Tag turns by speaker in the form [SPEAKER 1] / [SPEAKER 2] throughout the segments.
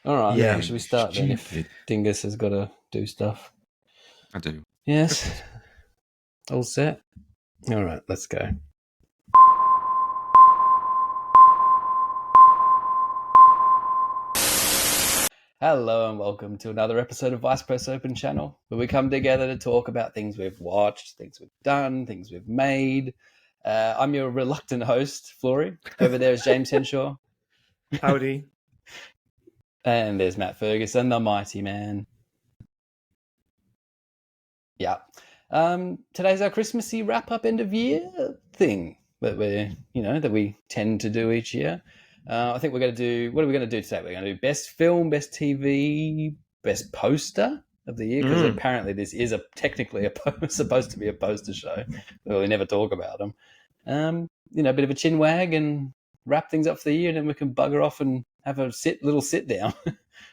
[SPEAKER 1] All right.
[SPEAKER 2] Yeah.
[SPEAKER 1] Well, should we start then? If Dingus has got to do stuff.
[SPEAKER 3] I do.
[SPEAKER 1] Yes. All set. All right. Let's go. Hello and welcome to another episode of Vice Press Open Channel, where we come together to talk about things we've watched, things we've done, things we've made. I'm your reluctant host, Florey. Over there is James Henshaw.
[SPEAKER 2] Howdy.
[SPEAKER 1] And there's Matt Ferguson, the mighty man. Yeah. Today's our Christmassy wrap-up end of year thing that we tend to do each year. I think we're going to do. What are we going to do today? We're going to do best film, best TV, best poster of the year, because apparently this is technically supposed to be a poster show. Well, we never talk about them. A bit of a chin wag and wrap things up for the year, and then we can bugger off and have a little sit down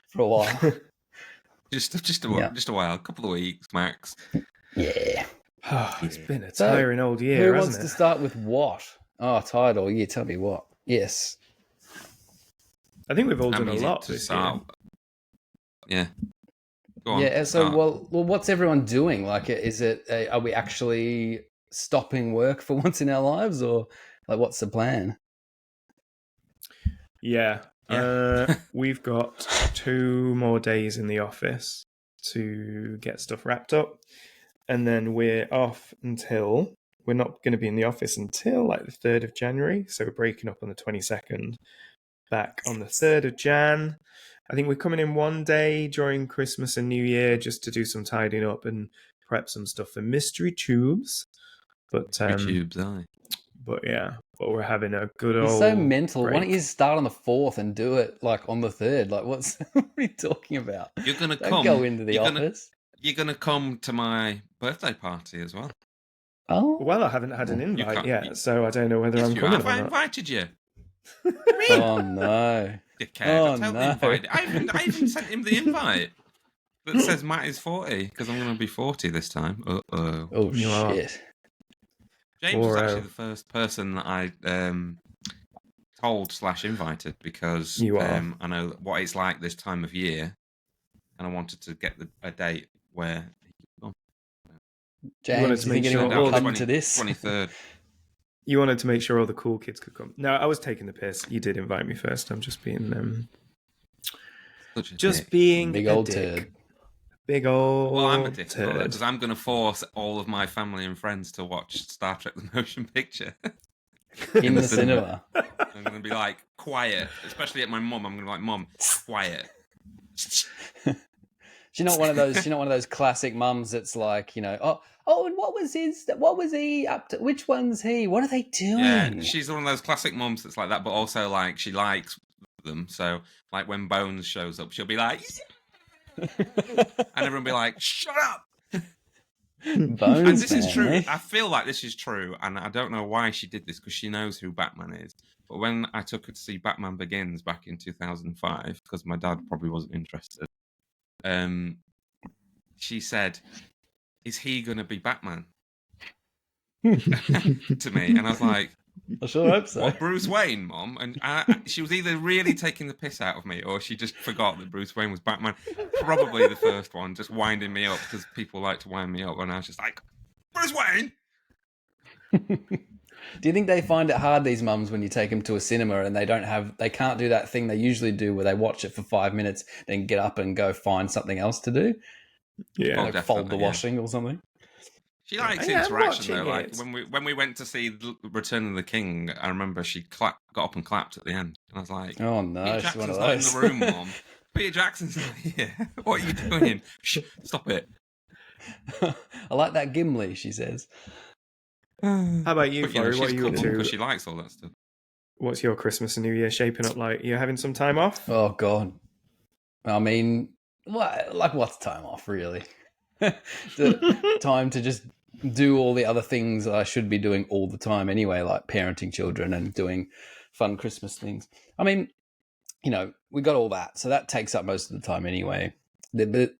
[SPEAKER 1] for a while.
[SPEAKER 3] just a while, a couple of weeks max.
[SPEAKER 1] Yeah.
[SPEAKER 2] It's been a tiring old year,
[SPEAKER 1] who
[SPEAKER 2] hasn't
[SPEAKER 1] wants
[SPEAKER 2] it?
[SPEAKER 1] to start with what? Oh, title. Yeah, tell me what. Yes.
[SPEAKER 2] I think we've all done a lot this year.
[SPEAKER 3] Yeah. Go on.
[SPEAKER 1] Yeah. So, well, what's everyone doing? Like, is it? Are we actually stopping work for once in our lives, or like, what's the plan?
[SPEAKER 2] Yeah. We've got 2 more days in the office to get stuff wrapped up, and then we're off until we're not going to be in the office until like the 3rd of January. So we're breaking up on the 22nd. Back on the 3rd of Jan. I think we're coming in one day during Christmas and New Year just to do some tidying up and prep some stuff for Mystery Tubes. But we're having a good old.
[SPEAKER 1] It's so mental.
[SPEAKER 2] break.
[SPEAKER 1] Why don't you start on the 4th and do it like on the 3rd? Like, what are you talking about?
[SPEAKER 3] You're gonna
[SPEAKER 1] Don't go into the office.
[SPEAKER 3] You're gonna come to my birthday party as well.
[SPEAKER 1] Oh,
[SPEAKER 2] Well, I haven't had an invite yet, so I don't know whether I'm coming or
[SPEAKER 3] I
[SPEAKER 2] not.
[SPEAKER 3] invited you.
[SPEAKER 1] Oh no!
[SPEAKER 3] Dickhead. I even sent him the invite that says Matt is 40 because I'm going to be 40 this time.
[SPEAKER 1] Oh shit!
[SPEAKER 3] James was actually the first person that I told / invited because I know what it's like this time of year, and I wanted to get a date where he could come.
[SPEAKER 1] James, do you think anyone will come to this?
[SPEAKER 3] 23rd.
[SPEAKER 2] You wanted to make sure all the cool kids could come. No, I was taking the piss. You did invite me first. I'm just being being
[SPEAKER 1] big old turd.
[SPEAKER 2] Big old.
[SPEAKER 3] Well, I'm a dick because I'm going to force all of my family and friends to watch Star Trek: The Motion Picture
[SPEAKER 1] in the cinema.
[SPEAKER 3] I'm going to be like quiet, especially at my mum. I'm going to be like, Mum, quiet.
[SPEAKER 1] She's not one of those classic mums that's like, oh, and what was he up to? Which one's he? What are they doing?
[SPEAKER 3] Yeah, she's one of those classic mums that's like that, but also like she likes them. So like when Bones shows up, she'll be like, and everyone will be like, shut up.
[SPEAKER 1] Bones,
[SPEAKER 3] and this is true. I feel like this is true, and I don't know why she did this because she knows who Batman is. But when I took her to see Batman Begins back in 2005, because my dad probably wasn't interested, she said, "Is he going to be Batman?" to me, and I was like,
[SPEAKER 1] I sure hope so.
[SPEAKER 3] What, Bruce Wayne, Mom? And she was either really taking the piss out of me or she just forgot that Bruce Wayne was Batman. Probably the first one, just winding me up because people like to wind me up, and I was just like, Bruce Wayne.
[SPEAKER 1] Do you think they find it hard, these mums, when you take them to a cinema and they can't do that thing they usually do where they watch it for 5 minutes, then get up and go find something else to do?
[SPEAKER 2] Yeah,
[SPEAKER 1] like fold the washing or something.
[SPEAKER 3] She likes interaction though. Like when we went to see Return of the King, I remember she got up and clapped at the end, and I was like,
[SPEAKER 1] "Oh no,
[SPEAKER 3] Peter Jackson's not in the room, Mom. Peter Jackson's not here. What are you doing? Shh, stop it."
[SPEAKER 1] I like that Gimli, she says.
[SPEAKER 2] How about you, Florey? What are you up to?
[SPEAKER 3] Because she likes all that stuff.
[SPEAKER 2] What's your Christmas and New Year shaping up like? You're having some time off?
[SPEAKER 1] Oh God, I mean, what's time off really? The time to just do all the other things I should be doing all the time anyway, like parenting children and doing fun Christmas things. I mean, we got all that, so that takes up most of the time anyway. But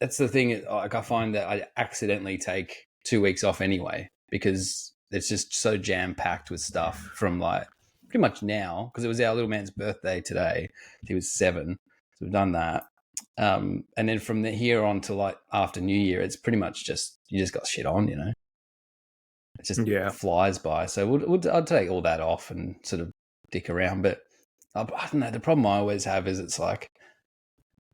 [SPEAKER 1] that's the thing. Like, I find that I accidentally take 2 weeks off anyway because it's just so jam packed with stuff from like pretty much now, because it was our little man's birthday today. He was 7. So So we've done that. And then from here on to like after New Year, it's pretty much just, you just got shit on, It just flies by. So I'll take all that off and sort of dick around. But I don't know. The problem I always have is it's like,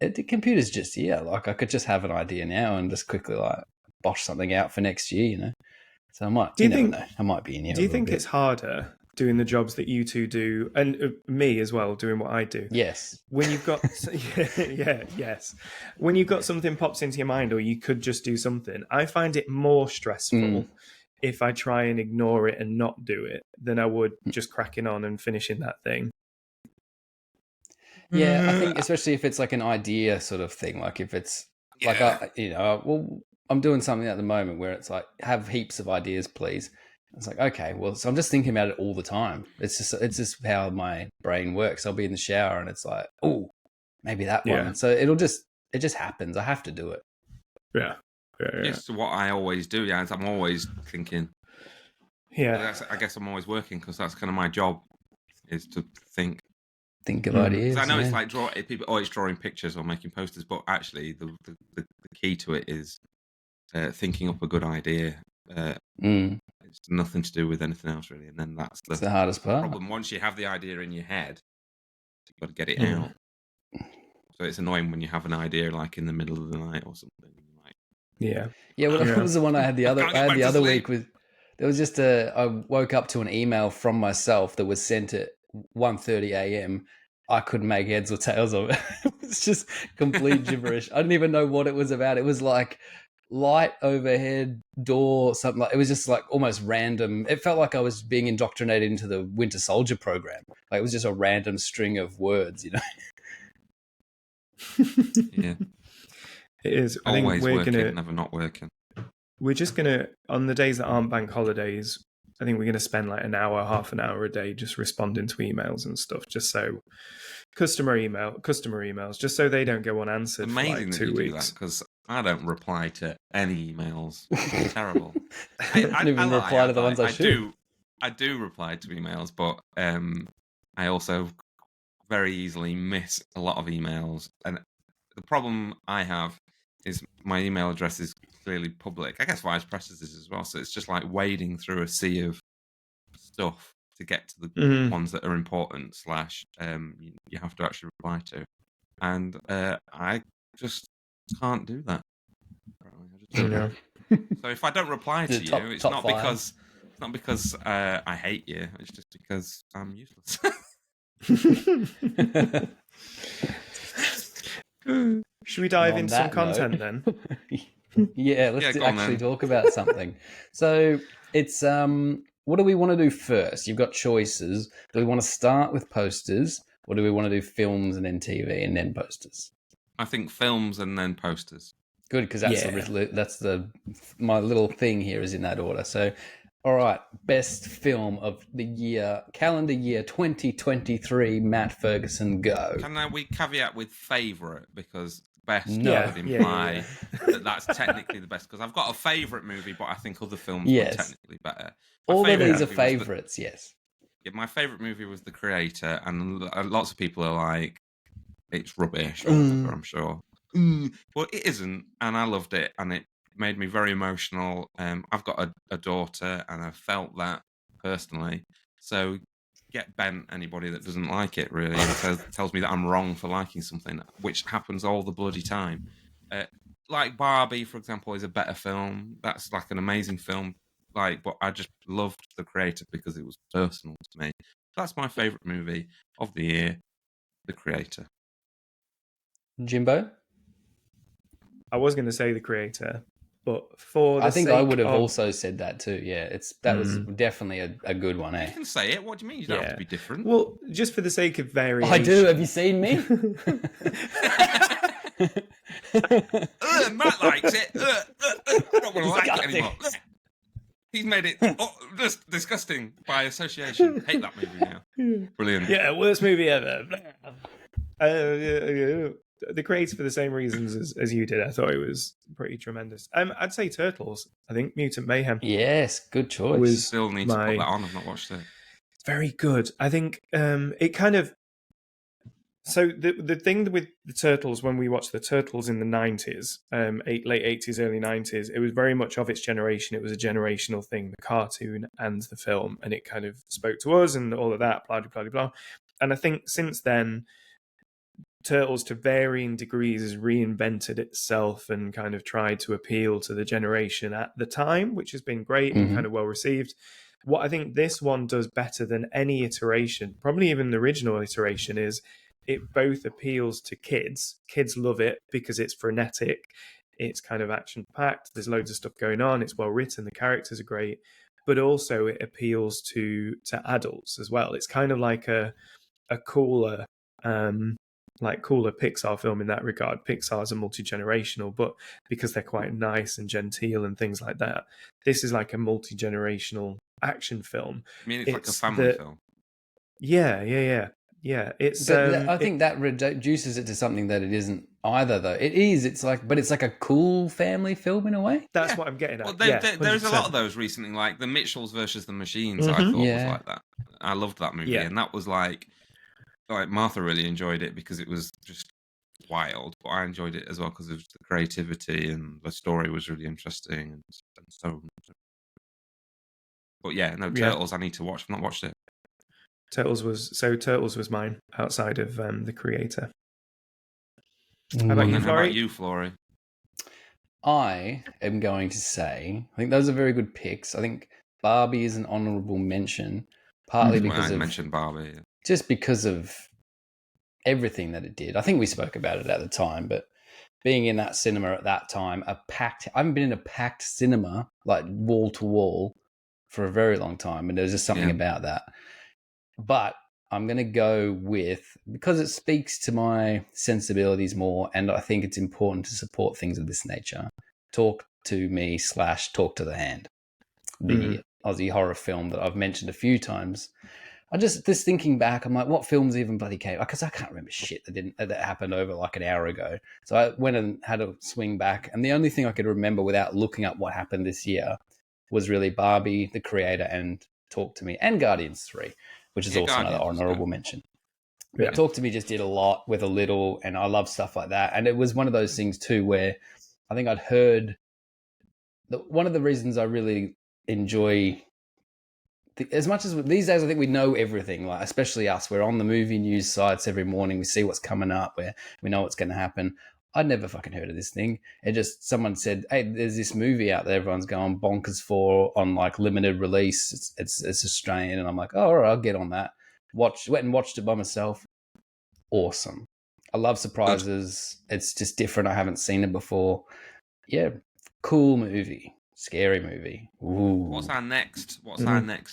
[SPEAKER 1] the computer's just, like I could just have an idea now and just quickly like bosh something out for next year, So I might, never know. I might be in here.
[SPEAKER 2] Do you think it's harder doing the jobs that you two do, and me as well, doing what I do?
[SPEAKER 1] Yes.
[SPEAKER 2] When you've got, yes. When you've got something pops into your mind, or you could just do something, I find it more stressful if I try and ignore it and not do it than I would just cracking on and finishing that thing.
[SPEAKER 1] Yeah, I think especially if it's like an idea sort of thing, like if it's like, I'm doing something at the moment where it's like, have heaps of ideas, please. It's like, okay, well, so I'm just thinking about it all the time. It's just how my brain works. I'll be in the shower and it's like, oh, maybe that one. So it just happens. I have to do it.
[SPEAKER 2] Yeah.
[SPEAKER 3] It's what I always do. Yeah, I'm always thinking.
[SPEAKER 2] Yeah,
[SPEAKER 3] I guess I'm always working because that's kind of my job, is to think
[SPEAKER 1] of ideas.
[SPEAKER 3] I know it's like people always drawing pictures or making posters, but actually the key to it is thinking up a good idea. It's nothing to do with anything else really, and then that's
[SPEAKER 1] the hardest part.
[SPEAKER 3] Problem. Once you have the idea in your head, you've got to get it out. So it's annoying when you have an idea like in the middle of the night or something.
[SPEAKER 2] Yeah.
[SPEAKER 1] Well, that was the one I had the other week with. There was just I woke up to an email from myself that was sent at 1:30 a.m. I couldn't make heads or tails of it. It was just complete gibberish. I didn't even know what it was about. It was like light overhead door, something like. It was just like almost random. It felt like I was being indoctrinated into the Winter Soldier program. Like it was just a random string of words,
[SPEAKER 3] Yeah,
[SPEAKER 2] it is. I
[SPEAKER 3] always
[SPEAKER 2] think
[SPEAKER 3] working, never not working.
[SPEAKER 2] We're just gonna, on the days that aren't bank holidays, I think we're gonna spend like half an hour a day just responding to emails and stuff, just so customer emails, just so they don't go unanswered.
[SPEAKER 3] Amazing
[SPEAKER 2] for like 2
[SPEAKER 3] that you
[SPEAKER 2] weeks.
[SPEAKER 3] do that, because I don't reply to any emails. It's terrible.
[SPEAKER 1] I don't even reply to the ones I should.
[SPEAKER 3] I do reply to emails, but I also very easily miss a lot of emails. And the problem I have is my email address is clearly public. I guess Vice Presses is as well. So it's just like wading through a sea of stuff to get to the ones that are important / you have to actually reply to. And I just can't do that. So if I don't reply to you, it's not because I hate you. It's just because I'm useless.
[SPEAKER 2] Should we dive into some content then?
[SPEAKER 1] Yeah, let's actually talk about something. So it's what do we want to do first? You've got choices. Do we want to start with posters, or do we want to do films and then TV and then posters?
[SPEAKER 3] I think films and then posters.
[SPEAKER 1] Good, because that's my little thing here is in that order. So, all right, best film of the year, calendar year 2023. Matt Ferguson, go.
[SPEAKER 3] Can we caveat with favourite, because best would imply that that's technically the best? Because I've got a favourite movie, but I think other films are technically better.
[SPEAKER 1] All of these are favourites, yes.
[SPEAKER 3] Yeah, my favourite movie was The Creator, and lots of people are like, it's rubbish or whatever, I'm sure. Well, it isn't, and I loved it, and it made me very emotional. I've got a daughter, and I felt that personally. So get bent anybody that doesn't like it, really, and tells me that I'm wrong for liking something, which happens all the bloody time. Like Barbie, for example, is a better film. That's like an amazing film. But I just loved The Creator because it was personal to me. That's my favourite movie of the year, The Creator.
[SPEAKER 1] Jimbo?
[SPEAKER 2] I was going to say The Creator, but
[SPEAKER 1] I think I would have also said that too. Yeah, that was definitely a good one.
[SPEAKER 3] You can say it. What do you mean? You don't have to be different.
[SPEAKER 2] Well, just for the sake of variation.
[SPEAKER 1] I do. Have you seen me?
[SPEAKER 3] Matt likes it. I don't want to like it anymore. He's made it just disgusting by association. Hate that movie now. Brilliant.
[SPEAKER 2] Yeah, worst movie ever. The Creator, for the same reasons as you did. I thought it was pretty tremendous. I'd say Turtles. I think Mutant Mayhem.
[SPEAKER 1] Yes, good choice.
[SPEAKER 3] Still need to put that on. I've not watched it.
[SPEAKER 2] It's very good. I think it kind of So the thing with the Turtles, when we watched the Turtles in the 90s, late 80s, early 90s, it was very much of its generation. It was a generational thing, the cartoon and the film, and it kind of spoke to us and all of that, blah, blah, blah, blah. And I think since then, Turtles, to varying degrees, has reinvented itself and kind of tried to appeal to the generation at the time, which has been great and kind of well received. What I think this one does better than any iteration, probably even the original iteration, is it both appeals to kids. Kids love it because it's frenetic, it's kind of action-packed, there's loads of stuff going on, it's well written, the characters are great, but also it appeals to adults as well. It's kind of like a cooler cooler Pixar film in that regard. Pixar's a multi-generational, but because they're quite nice and genteel and things like that, this is like a multi-generational action film.
[SPEAKER 3] I mean, it's like a family film.
[SPEAKER 2] Yeah. It's.
[SPEAKER 1] I think that reduces it to something that it isn't either, though. It is. It's like a cool family film in a way.
[SPEAKER 2] That's what I'm getting at.
[SPEAKER 3] Well, there's a lot of those recently, like the Mitchells versus the Machines. I thought was like that. I loved that movie, and that was like Martha really enjoyed it because it was just wild, but I enjoyed it as well because of the creativity and the story was really interesting and so on. But Turtles I need to watch. I've not watched it.
[SPEAKER 2] Turtles was mine outside of the creator. How about you, Florey?
[SPEAKER 1] I am going to say, I think those are very good picks. I think Barbie is an honourable mention, partly because I mentioned
[SPEAKER 3] Barbie,
[SPEAKER 1] just because of everything that it did. I think we spoke about it at the time, but being in that cinema at that time, I haven't been in a packed cinema, like wall to wall, for a very long time, and there's just something about that. But I'm going to go with, because it speaks to my sensibilities more, and I think it's important to support things of this nature, Talk to Me / Talk to the Hand, the Aussie horror film that I've mentioned a few times. I just thinking back, I'm like, what films even bloody came? Because I can't remember shit that happened over like an hour ago. So I went and had a swing back, and the only thing I could remember without looking up what happened this year was really Barbie, The Creator, and Talk to Me, and Guardians 3, which is also another honourable mention. But Talk to Me just did a lot with a little, and I love stuff like that. And it was one of those things too where I think I'd heard one of the reasons I really enjoy, as much as these days I think we know everything, like especially us, we're on the movie news sites every morning, we see what's coming up, we know what's going to happen. I'd never fucking heard of this thing. It just, someone said, hey, there's this movie out there everyone's going bonkers for on like limited release. It's Australian. And I'm like, oh, all right, I'll get on that. Went and watched it by myself. Awesome. I love surprises. It's just different. I haven't seen it before. Yeah, cool movie. Scary movie. Ooh.
[SPEAKER 3] What's our next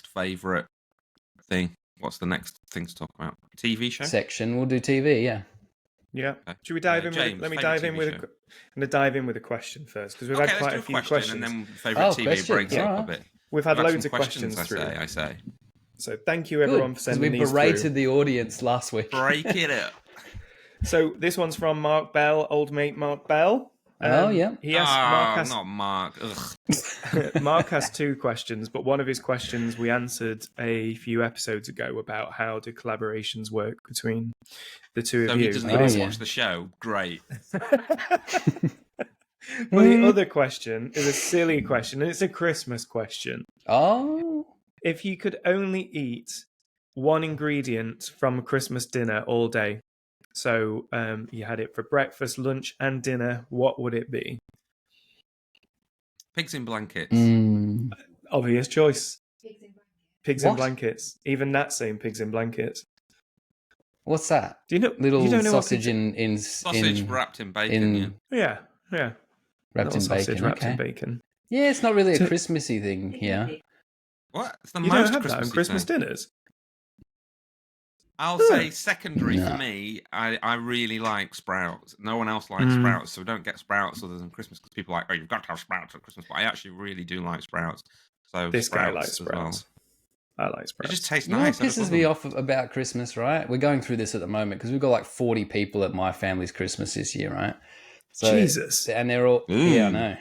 [SPEAKER 3] favourite thing? What's the next thing to talk about? TV show?
[SPEAKER 1] Section. We'll do TV, yeah.
[SPEAKER 2] Yeah. Should we dive in?
[SPEAKER 3] James,
[SPEAKER 2] let me dive in with. I'm going to dive in with a question first because we've had quite a few questions.
[SPEAKER 3] And then favourite TV breaks up a bit.
[SPEAKER 2] We've had loads of questions through.
[SPEAKER 3] I say.
[SPEAKER 2] So thank you everyone for sending these through.
[SPEAKER 1] We berated the audience last week.
[SPEAKER 3] Break it up.
[SPEAKER 2] So this one's from Mark Bell, old mate Mark Bell. He asked,
[SPEAKER 3] not Mark.
[SPEAKER 2] Mark has two questions, but one of his questions we answered a few episodes ago about how do collaborations work between the two of you.
[SPEAKER 3] So he doesn't even watch the show. Great.
[SPEAKER 2] Well, the other question is a silly question, and it's a Christmas question.
[SPEAKER 1] Oh.
[SPEAKER 2] If you could only eat one ingredient from a Christmas dinner all day, so you had it for breakfast, lunch, and dinner, what would it be?
[SPEAKER 3] Pigs in blankets.
[SPEAKER 2] Obvious choice. Pigs in blankets. Even Nat's saying pigs in blankets.
[SPEAKER 1] What's that?
[SPEAKER 2] Do you know?
[SPEAKER 1] Little
[SPEAKER 2] you don't know
[SPEAKER 1] sausage in
[SPEAKER 3] sausage wrapped in bacon.
[SPEAKER 2] Yeah.
[SPEAKER 1] Wrapped in
[SPEAKER 2] sausage
[SPEAKER 1] bacon.
[SPEAKER 2] Wrapped in bacon.
[SPEAKER 1] Yeah, it's not really a Christmassy thing here.
[SPEAKER 3] What? It's the
[SPEAKER 2] you
[SPEAKER 3] most
[SPEAKER 2] don't have
[SPEAKER 3] Christmassy
[SPEAKER 2] that on Christmas
[SPEAKER 3] thing.
[SPEAKER 2] dinners?
[SPEAKER 3] I'll say secondary for me. I really like sprouts. No one else likes sprouts, so we don't get sprouts other than Christmas because people are like, oh, you've got to have sprouts at Christmas. But I actually really do like sprouts. So
[SPEAKER 2] this guy likes
[SPEAKER 3] sprouts.
[SPEAKER 2] I like sprouts.
[SPEAKER 3] It just tastes
[SPEAKER 1] nice.
[SPEAKER 3] nice.
[SPEAKER 1] What pisses me off about Christmas, right? We're going through this at the moment because we've got like 40 people at my family's Christmas this year, right? So,
[SPEAKER 2] Jesus.
[SPEAKER 1] And they're all, yeah, I know.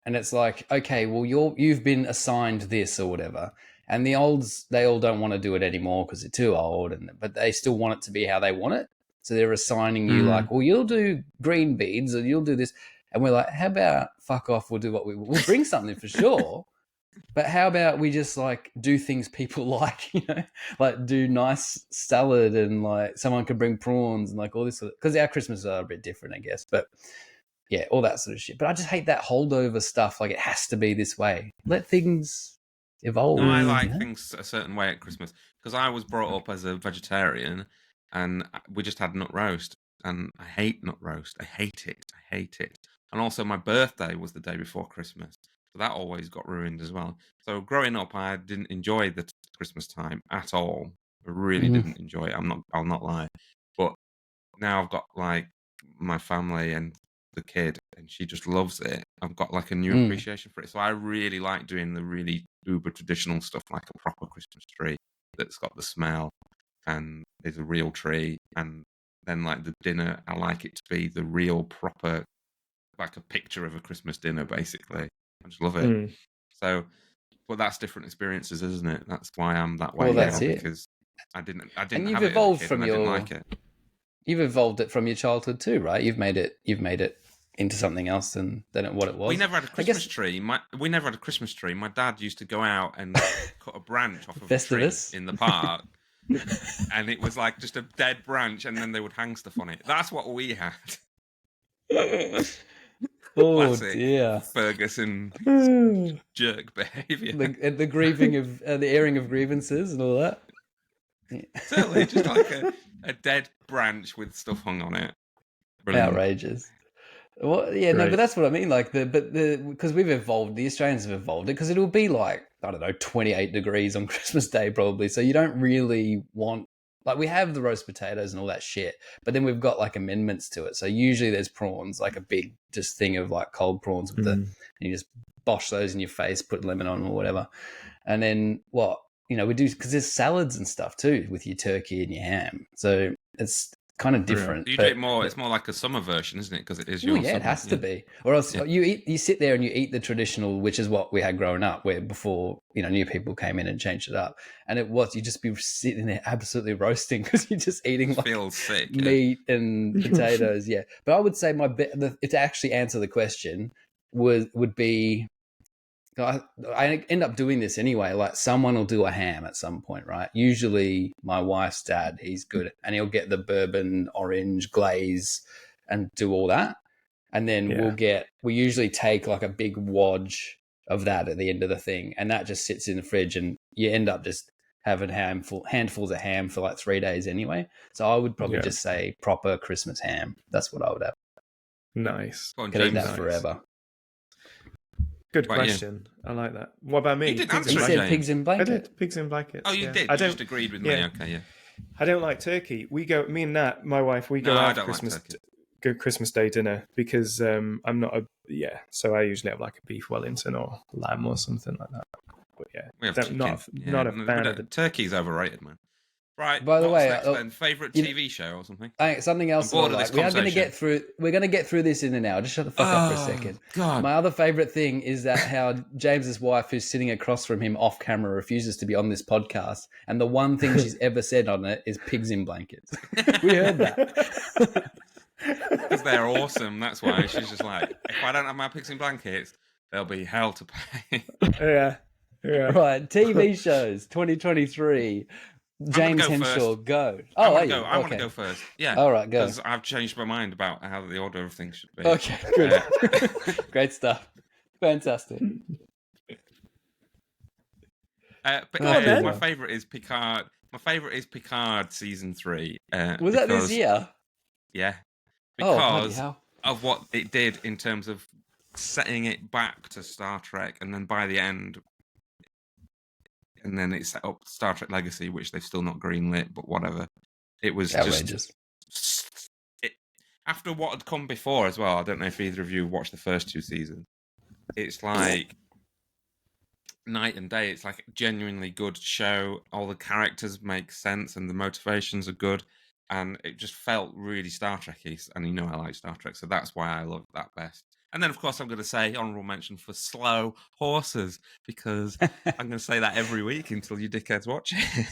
[SPEAKER 1] And it's like, okay, well, you've been assigned this or whatever. And the olds, they all don't want to do it anymore because they're too old, but they still want it to be how they want it. So they're assigning you like, well, you'll do green beads and you'll do this. And we're like, how about fuck off? We'll do what we'll bring something for sure. But how about we just like do things people like, like do nice salad and like someone could bring prawns and like all this, because our Christmases are a bit different, I guess. But yeah, all that sort of shit. But I just hate that holdover stuff. Like it has to be this way. Let things evolve.
[SPEAKER 3] No, I like things a certain way at Christmas because I was brought up as a vegetarian, and we just had nut roast, and I hate nut roast. I hate it. I hate it. And also, my birthday was the day before Christmas, so that always got ruined as well. So growing up, I didn't enjoy the Christmas time at all. I really didn't enjoy it. I'll not lie. But now I've got like my family and the kid, and she just loves it. I've got like a new appreciation for it. So I really like doing the really uber traditional stuff, like a proper Christmas tree that's got the smell and is a real tree. And then like the dinner, I like it to be the real proper, like a picture of a Christmas dinner, basically. I just love it. So, but that's different experiences, isn't it? That's why I'm that way.
[SPEAKER 1] Well, that's it.
[SPEAKER 3] Because I didn't
[SPEAKER 1] and you've
[SPEAKER 3] have
[SPEAKER 1] evolved
[SPEAKER 3] it as a kid
[SPEAKER 1] from
[SPEAKER 3] and I didn't like it.
[SPEAKER 1] You've evolved it from your childhood too, right? You've made it into something else than what it was.
[SPEAKER 3] We never had a Christmas tree. We never had a Christmas tree. My dad used to go out and cut a branch off of a tree in the park, and it was like just a dead branch, and then they would hang stuff on it. That's what we had. Classic
[SPEAKER 1] dear,
[SPEAKER 3] Ferguson jerk behaviour.
[SPEAKER 1] The grieving of the airing of grievances and all that.
[SPEAKER 3] Certainly, just like a dead branch with stuff hung on it. Brilliant.
[SPEAKER 1] Outrageous. Well, yeah, no, but that's what I mean. Like because we've evolved, the Australians have evolved it, because it'll be like, I don't know, 28 degrees on Christmas Day probably. So you don't really want, like, we have the roast potatoes and all that shit, but then we've got like amendments to it. So usually there's prawns, like a big just thing of like cold prawns with and you just bosh those in your face, put lemon on or whatever, and then we do, because there's salads and stuff too with your turkey and your ham. So it's kind of different.
[SPEAKER 3] You do it more. It's more like a summer version, isn't it? Because it is your summer.
[SPEAKER 1] It has to be, or else you sit there and you eat the traditional, which is what we had growing up, where before new people came in and changed it up, and you just be sitting there absolutely roasting because you're just eating like
[SPEAKER 3] feels sick,
[SPEAKER 1] meat and potatoes. Yeah, but I would say to actually answer the question would be. I end up doing this anyway. Like someone will do a ham at some point, right? Usually my wife's dad, he's good, and he'll get the bourbon orange glaze and do all that. And then we usually take like a big wodge of that at the end of the thing, and that just sits in the fridge, and you end up just having handfuls of ham for like 3 days anyway. So I would probably just say proper Christmas ham. That's what I would have.
[SPEAKER 2] Nice.
[SPEAKER 1] Can eat that forever.
[SPEAKER 2] Good question. I like that. What about me?
[SPEAKER 3] You didn't answer it,
[SPEAKER 1] said
[SPEAKER 3] James.
[SPEAKER 1] Pigs in blanket.
[SPEAKER 2] I did. Pigs in blankets.
[SPEAKER 3] Oh, you did? You just agreed with me. Okay, yeah.
[SPEAKER 2] I don't like turkey. Me and Nat, my wife, we go out for Christmas Day dinner because I'm not so I usually have like a beef Wellington or lamb or something like that. But not a fan of the
[SPEAKER 3] turkey's overrated, man. Right.
[SPEAKER 1] By the way,
[SPEAKER 3] favorite TV show or something?
[SPEAKER 1] Something else. We're going to get through. We're going to get through this in an hour. Just shut the fuck up for a second.
[SPEAKER 3] God.
[SPEAKER 1] My other favorite thing is that how James's wife, who's sitting across from him off camera, refuses to be on this podcast, and the one thing she's ever said on it is pigs in blankets. We heard that.
[SPEAKER 3] Because they're awesome. That's why she's just like, if I don't have my pigs in blankets, there'll be hell to pay.
[SPEAKER 2] Yeah.
[SPEAKER 1] Right. TV shows 2023. James Henshaw, go.
[SPEAKER 3] I want to go first. Yeah.
[SPEAKER 1] All right, go.
[SPEAKER 3] Because I've changed my mind about how the order of things should be.
[SPEAKER 1] Okay, good. Great stuff. Fantastic.
[SPEAKER 3] My favourite is Picard. My favourite is Picard season 3.
[SPEAKER 1] Was that this year?
[SPEAKER 3] Yeah. Because of what it did in terms of setting it back to Star Trek, and then by the end. And then it set up Star Trek Legacy, which they've still not greenlit, but whatever. It was
[SPEAKER 1] outrageous.
[SPEAKER 3] After what had come before as well, I don't know if either of you watched the first 2 seasons. It's like night and day. It's like a genuinely good show. All the characters make sense and the motivations are good. And it just felt really Star Trek-y. And I like Star Trek, so that's why I love that best. And then, of course, I'm going to say honourable mention for Slow Horses, because I'm going to say that every week until you dickheads watch it.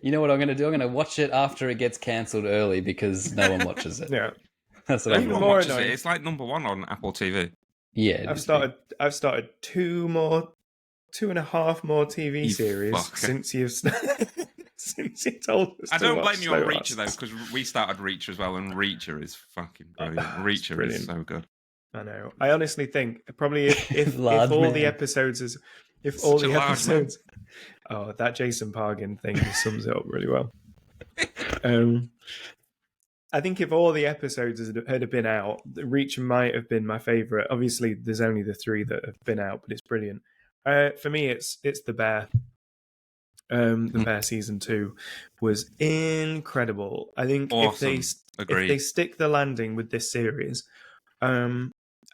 [SPEAKER 1] You know what I'm going to do? I'm going to watch it after it gets cancelled early because no one watches it.
[SPEAKER 2] Yeah.
[SPEAKER 1] That's what I'm
[SPEAKER 3] Everyone
[SPEAKER 2] more
[SPEAKER 3] watches
[SPEAKER 2] annoying.
[SPEAKER 3] it. It's like number one on Apple TV.
[SPEAKER 1] Yeah, it
[SPEAKER 2] I've
[SPEAKER 1] is
[SPEAKER 2] started 2.5 more TV
[SPEAKER 3] You
[SPEAKER 2] series
[SPEAKER 3] fucker.
[SPEAKER 2] since you've since you told us.
[SPEAKER 3] I
[SPEAKER 2] to
[SPEAKER 3] don't
[SPEAKER 2] watch
[SPEAKER 3] blame you on
[SPEAKER 2] Slow
[SPEAKER 3] Reacher though,
[SPEAKER 2] Roast.
[SPEAKER 3] because we started Reacher as well, and Reacher is fucking brilliant. Reacher
[SPEAKER 2] brilliant.
[SPEAKER 3] is so good.
[SPEAKER 2] I know. I honestly think probably if
[SPEAKER 1] Large
[SPEAKER 2] all
[SPEAKER 1] man.
[SPEAKER 2] the episodes is if
[SPEAKER 3] Such
[SPEAKER 2] all
[SPEAKER 3] a
[SPEAKER 2] the
[SPEAKER 3] large man.
[SPEAKER 2] episodes. Oh, that Jason Pargin thing just sums it up really well. I think if all the episodes had been out, Reacher might have been my favourite. Obviously, there's only the 3 that have been out, but it's brilliant. For me, it's The Bear. The Bear season 2 was incredible. I think
[SPEAKER 3] Awesome.
[SPEAKER 2] if
[SPEAKER 3] Agreed.
[SPEAKER 2] they stick the landing with this series, I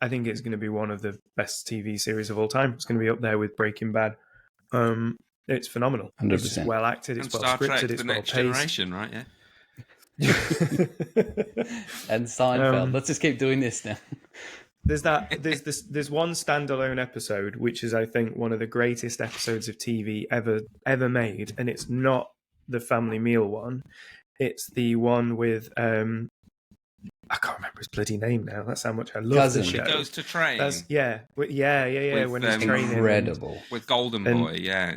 [SPEAKER 2] think it's going to be one of the best TV series of all time. It's going to be up there with Breaking Bad. It's phenomenal.
[SPEAKER 1] 100%.
[SPEAKER 2] It's just well acted. It's
[SPEAKER 3] And
[SPEAKER 2] well
[SPEAKER 3] Star Trek:
[SPEAKER 2] scripted. It's
[SPEAKER 3] The
[SPEAKER 2] well
[SPEAKER 3] Next
[SPEAKER 2] paced.
[SPEAKER 3] Generation, right? Yeah.
[SPEAKER 1] And Seinfeld. Let's just keep doing this now.
[SPEAKER 2] There's one standalone episode which is, I think, one of the greatest episodes of TV ever made, and it's not the family meal one. It's the one with I can't remember his bloody name now. That's how much I love
[SPEAKER 1] Cousin.
[SPEAKER 2] the
[SPEAKER 3] He
[SPEAKER 2] show.
[SPEAKER 3] goes to train
[SPEAKER 2] Yeah. When he's training.
[SPEAKER 1] Incredible.
[SPEAKER 3] with Golden
[SPEAKER 2] and-
[SPEAKER 3] Boy. Yeah.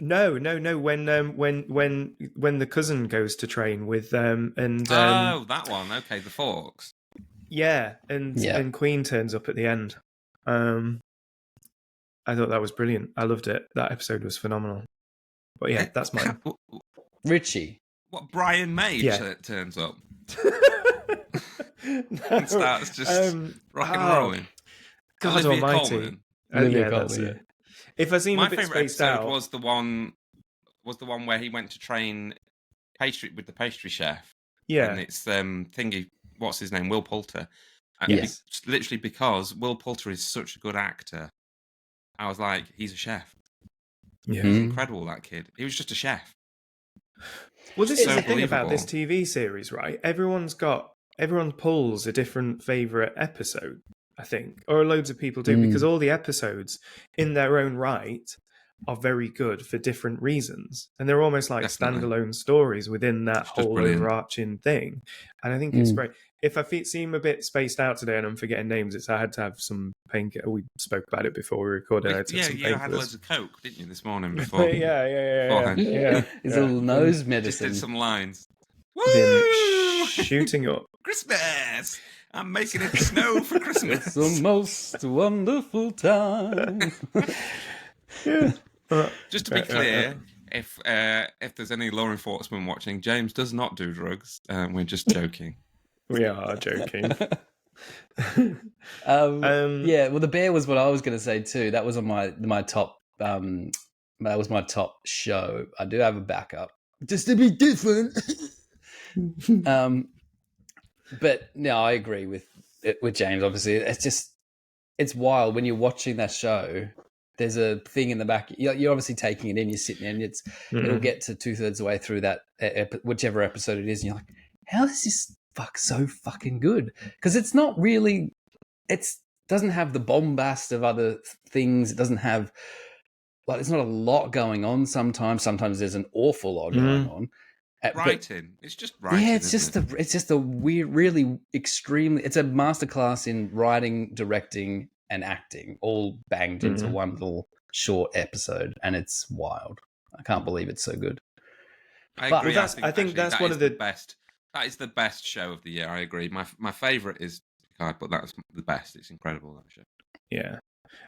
[SPEAKER 2] No. When the cousin goes to train with
[SPEAKER 3] Oh, that one. Okay, the Forks.
[SPEAKER 2] yeah, and Queen turns up at the end. I thought that was brilliant. I loved it. That episode was phenomenal. But yeah, that's mine.
[SPEAKER 1] Richie.
[SPEAKER 3] What Brian May
[SPEAKER 2] Yeah.
[SPEAKER 3] turns up
[SPEAKER 2] No,
[SPEAKER 3] and starts just rock and rolling.
[SPEAKER 2] God
[SPEAKER 3] Olivia
[SPEAKER 2] Almighty.
[SPEAKER 3] Colman.
[SPEAKER 1] Olivia
[SPEAKER 2] Yeah, that's
[SPEAKER 1] Colman,
[SPEAKER 2] it. If I seem
[SPEAKER 3] My
[SPEAKER 2] a bit
[SPEAKER 3] favourite
[SPEAKER 2] spaced
[SPEAKER 3] episode
[SPEAKER 2] out,
[SPEAKER 3] was the one where he went to train pastry with the pastry chef.
[SPEAKER 2] yeah,
[SPEAKER 3] And it's thingy. What's his name? Will Poulter. And
[SPEAKER 1] Yes.
[SPEAKER 3] literally because Will Poulter is such a good actor, I was like, he's a chef.
[SPEAKER 2] yeah.
[SPEAKER 3] He's
[SPEAKER 1] Mm.
[SPEAKER 3] incredible. That kid. He was just a chef.
[SPEAKER 2] Well, this
[SPEAKER 3] So
[SPEAKER 2] is the thing about
[SPEAKER 3] believable.
[SPEAKER 2] this TV series, right? Everyone pulls a different favorite episode, I think, or loads of people do, because all the episodes in their own right are very good for different reasons, and they're almost like
[SPEAKER 3] Definitely.
[SPEAKER 2] standalone stories within that
[SPEAKER 3] It's just
[SPEAKER 2] whole
[SPEAKER 3] brilliant.
[SPEAKER 2] overarching thing. And I think it's great. If I seem a bit spaced out today and I'm forgetting names, it's I had to have some painkiller. We spoke about it before we recorded. I had to have some
[SPEAKER 3] You had
[SPEAKER 2] painkillers.
[SPEAKER 3] loads of coke, didn't you, this morning before?
[SPEAKER 2] yeah.
[SPEAKER 3] beforehand.
[SPEAKER 1] His little nose
[SPEAKER 3] Just
[SPEAKER 1] medicine.
[SPEAKER 3] did some lines.
[SPEAKER 2] Been
[SPEAKER 3] Woo!
[SPEAKER 2] shooting up.
[SPEAKER 3] Christmas! I'm making it snow for Christmas.
[SPEAKER 1] It's the most wonderful time.
[SPEAKER 2] Yeah.
[SPEAKER 3] Just to be clear, if there's any law enforcement watching, James does not do drugs. We're just joking.
[SPEAKER 2] We are joking.
[SPEAKER 1] Yeah, well, The Bear was what I was going to say too. That was on my top. That was my top show. I do have a backup, just to be different. But no, I agree with James. Obviously, it's wild when you're watching that show. There's a thing in the back. You're obviously taking it in. You're sitting there, and it'll get to 2/3 the way through that whichever episode it is, and you're like, "How is this so fucking good?" Because it's not really. It doesn't have the bombast of other things. It doesn't have there's not a lot going on. Sometimes there's an awful lot going on. But-
[SPEAKER 3] Writing. It's just writing.
[SPEAKER 1] yeah, it's
[SPEAKER 3] isn't
[SPEAKER 1] just a weird, really extremely. It's a masterclass in writing, directing, and acting, all banged into one little short episode, and it's wild. I can't believe it's so good.
[SPEAKER 3] I
[SPEAKER 1] But-
[SPEAKER 3] agree.
[SPEAKER 2] Well,
[SPEAKER 3] I think
[SPEAKER 2] that's
[SPEAKER 3] that
[SPEAKER 2] one
[SPEAKER 3] is
[SPEAKER 2] of the-
[SPEAKER 3] best. That is the best show of the year. I agree. My favorite is Picard, but that's the best. It's incredible, that show.
[SPEAKER 2] Yeah.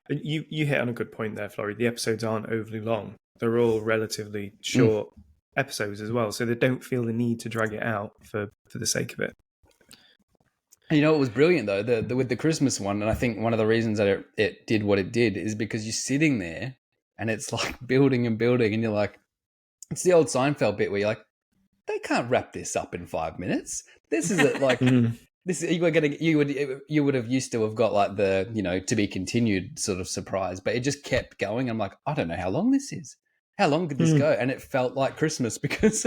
[SPEAKER 2] You hit on a good point there, Florey. The episodes aren't overly long. They're all relatively short episodes as well, so they don't feel the need to drag it out for the sake of it.
[SPEAKER 1] You know, it was brilliant though, with the Christmas one, and I think one of the reasons that it did what it did is because you're sitting there and it's like building and building, and you're like, it's the old Seinfeld bit where you're like, they can't wrap this up in 5 minutes. This is like this. You would have used to have got like the to be continued sort of surprise, but it just kept going. I'm like, I don't know how long this is. How long could this go? And it felt like Christmas because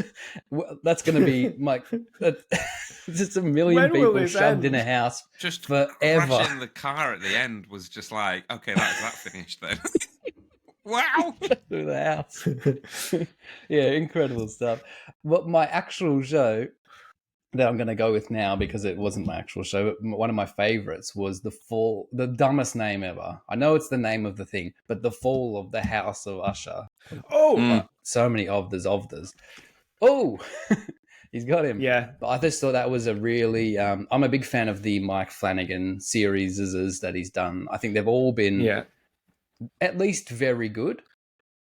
[SPEAKER 1] that's going to be like just a million
[SPEAKER 2] When will
[SPEAKER 1] people
[SPEAKER 2] this
[SPEAKER 1] shoved in
[SPEAKER 2] end?
[SPEAKER 1] a house
[SPEAKER 3] Just
[SPEAKER 1] forever.
[SPEAKER 3] crashing the car at the end was just like, okay, that's that finished then. Wow.
[SPEAKER 1] through the house. Yeah, incredible stuff. What my actual show that I'm going to go with now, because it wasn't my actual show, but one of my favorites was the dumbest name ever. I know it's the name of the thing, but The Fall of the House of Usher.
[SPEAKER 2] Oh,
[SPEAKER 1] So many of there's. Oh, he's got him.
[SPEAKER 2] yeah.
[SPEAKER 1] But I just thought that was a really. I'm a big fan of the Mike Flanagan series that he's done. I think they've all been at least very good,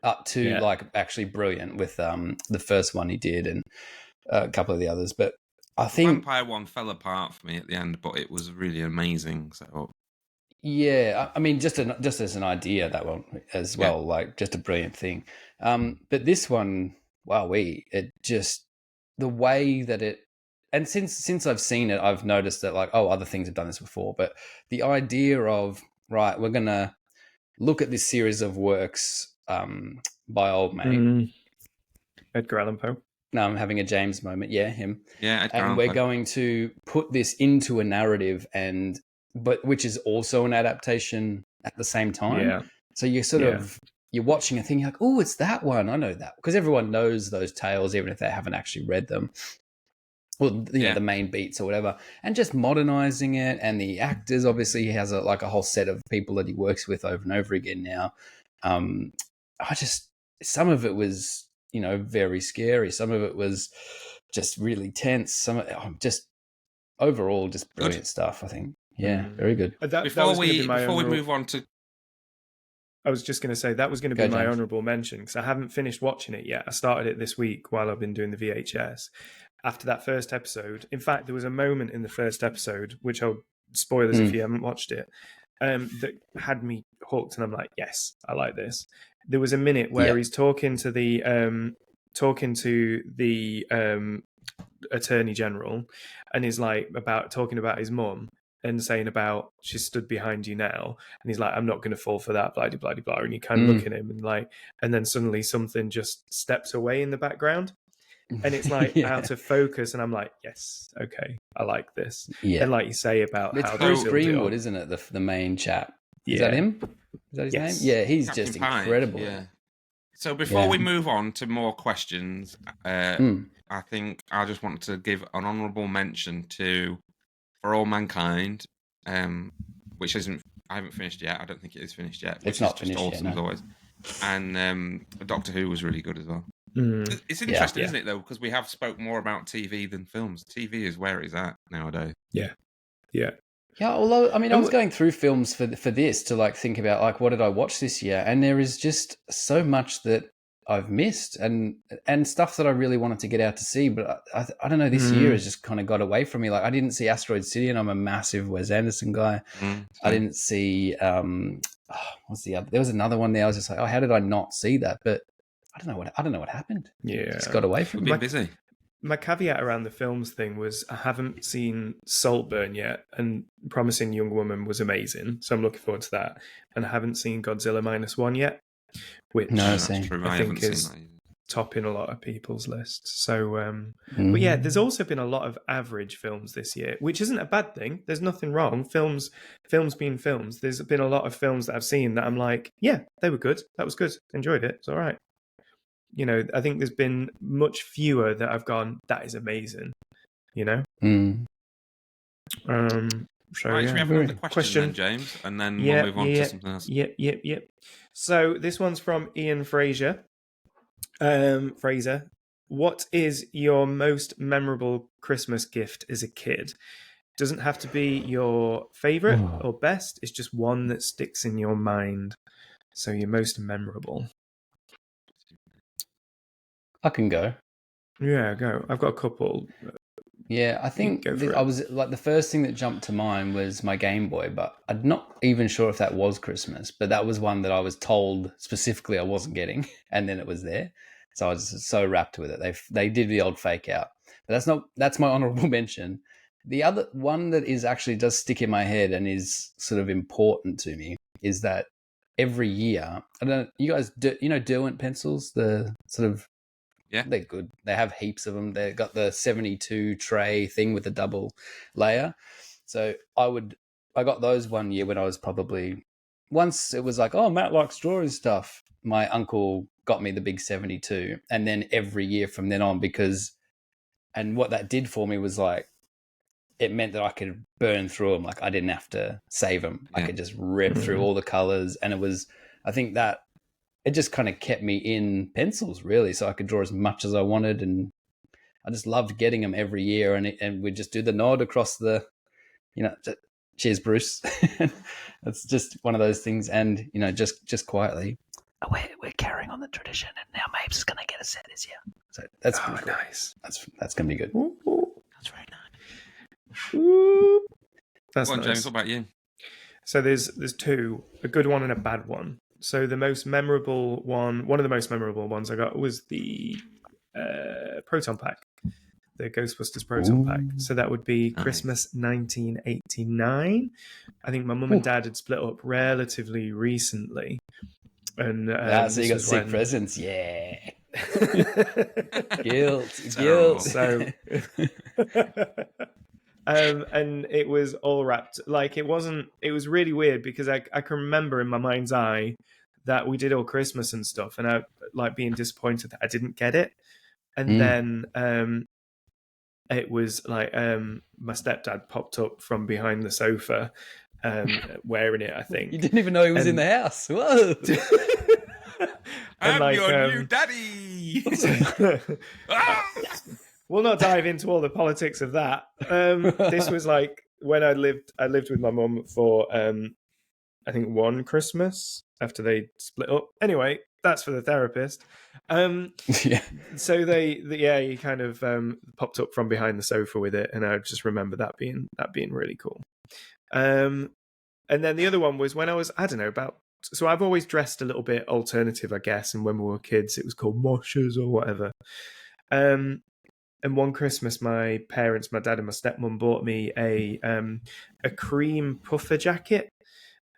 [SPEAKER 1] up to like actually brilliant with the first one he did and a couple of the others. But I think
[SPEAKER 3] Vampire one fell apart for me at the end, but it was really amazing. So
[SPEAKER 1] yeah, I mean, just as an idea, that one as well, like just a brilliant thing. But this one, wow, it just the way that it, and since I've seen it, I've noticed that like, oh, other things have done this before. But the idea of right, we're gonna look at this series of works by old mate
[SPEAKER 2] Edgar Allan Poe.
[SPEAKER 1] No, I'm having a James moment. Yeah, him.
[SPEAKER 3] yeah, Edgar
[SPEAKER 1] And
[SPEAKER 3] Allan
[SPEAKER 1] we're
[SPEAKER 3] Poe.
[SPEAKER 1] going to put this into a narrative, but which is also an adaptation at the same time.
[SPEAKER 2] Yeah.
[SPEAKER 1] So you're sort of you're watching a thing, you're like, oh, it's that one. I know that, because everyone knows those tales, even if they haven't actually read them. Well, the main beats or whatever, and just modernizing it. And the actors, obviously, he has a whole set of people that he works with over and over again now. Some of it was, very scary. Some of it was just really tense. Some just overall just brilliant stuff, I think. Yeah, very good.
[SPEAKER 3] Before we move on to,
[SPEAKER 2] I was just going to say that was going to be my honourable mention, because I haven't finished watching it yet. I started it this week while I've been doing the VHS. After that first episode, in fact, there was a moment in the first episode, which I'll spoilers if you haven't watched it, that had me hooked, and I'm like, yes, I like this. There was a minute where he's talking to the Attorney General, and he's like talking about his mum and saying about she stood behind you now, and he's like, I'm not going to fall for that, blah blah blah blah, and you kind of look at him and then suddenly something just steps away in the background. And it's like out of focus, and I'm like, yes, okay, I like this. Yeah. And like you say about
[SPEAKER 1] it's
[SPEAKER 2] how
[SPEAKER 1] Bruce Greenwood, isn't it? The main chap. Is that him? Is that his name? Yeah, he's Captain just incredible.
[SPEAKER 3] Yeah. So before we move on to more questions, I think I just want to give an honourable mention to For All Mankind, which I haven't finished yet. I don't think it is finished yet.
[SPEAKER 1] It's not finished
[SPEAKER 3] awesome
[SPEAKER 1] yet,
[SPEAKER 3] as always. And Doctor Who was really good as well.
[SPEAKER 2] Mm.
[SPEAKER 3] It's interesting, isn't it, though? Because we have spoke more about TV than films. TV is where it's at nowadays.
[SPEAKER 2] Yeah.
[SPEAKER 1] Although, I mean, I was going through films for this to think about what did I watch this year, and there is just so much that I've missed, and stuff that I really wanted to get out to see, but I don't know. This year has just kind of got away from me. Like, I didn't see Asteroid City, and I'm a massive Wes Anderson guy. I didn't see what's the other? There was another one there. I was just like, oh, how did I not see that? But I don't know what happened.
[SPEAKER 2] Yeah,
[SPEAKER 1] it just got away from me.
[SPEAKER 3] We've been busy.
[SPEAKER 2] My caveat around the films thing was I haven't seen Saltburn yet, and Promising Young Woman was amazing, so I'm looking forward to that. And I haven't seen Godzilla -1 yet, which I think is topping a lot of people's lists. So, but yeah, there's also been a lot of average films this year, which isn't a bad thing. There's nothing wrong. Films being films. There's been a lot of films that I've seen that I'm like, yeah, they were good. That was good. Enjoyed it. It's all right. I think there's been much fewer that I've gone, that is amazing, So,
[SPEAKER 3] Right, should we have another question then, James? And then we'll move on to something else.
[SPEAKER 2] Yep. So this one's from Ian Fraser. Fraser, what is your most memorable Christmas gift as a kid? Doesn't have to be your favourite or best. It's just one that sticks in your mind. So your most memorable.
[SPEAKER 1] I can go.
[SPEAKER 2] Yeah, go. I've got a couple.
[SPEAKER 1] Yeah, I think I was the first thing that jumped to mind was my Game Boy, but I'm not even sure if that was Christmas, but that was one that I was told specifically I wasn't getting, and then it was there. So I was so wrapped with it. They did the old fake out. But that's my honorable mention. The other one that is actually does stick in my head and is sort of important to me is that every year, I don't know, you guys Derwent pencils, the sort of they're good. They have heaps of them. They've got the 72 tray thing with the double layer. So I got those one year when I was probably once it was like, oh, Matt likes drawing stuff. My uncle got me the big 72, and then every year from then on, and what that did for me was like, it meant that I could burn through them. Like I didn't have to save them. I could just rip through all the colors. And I think that it just kind of kept me in pencils really. So I could draw as much as I wanted. And I just loved getting them every year. And we'd just do the nod across cheers, Bruce. It's just one of those things. And, just quietly, we're carrying on the tradition. And now Mapes is going to get a set this year. So that's cool.
[SPEAKER 2] Nice.
[SPEAKER 1] That's going to be good.
[SPEAKER 3] That's very nice.
[SPEAKER 2] That's
[SPEAKER 3] Go on,
[SPEAKER 2] nice.
[SPEAKER 3] James, what about you?
[SPEAKER 2] So there's two, a good one and a bad one. So the most memorable one of the most memorable ones I got was the Proton Pack, the Ghostbusters Proton Pack. So that would be Christmas 1989. I think my mum and dad had split up relatively recently. And
[SPEAKER 1] so you got sick presents, yeah. Guilt.
[SPEAKER 2] So, and it was all wrapped. Like it was really weird because I can remember in my mind's eye that we did all Christmas and stuff, and I like being disappointed that I didn't get it. And then it was like my stepdad popped up from behind the sofa, wearing it. I think
[SPEAKER 1] you didn't even know he was in the house. Whoa.
[SPEAKER 3] I'm your new daddy.
[SPEAKER 2] We'll not dive into all the politics of that. This was like when I lived with my mum for I think one Christmas after they split up. Anyway, that's for the therapist. So he kind of popped up from behind the sofa with it, and I just remember that being really cool. And then the other one was when I was, I don't know, so I've always dressed a little bit alternative, I guess, and when we were kids it was called moshers or whatever. And one Christmas, my parents, my dad and my stepmom, bought me a cream puffer jacket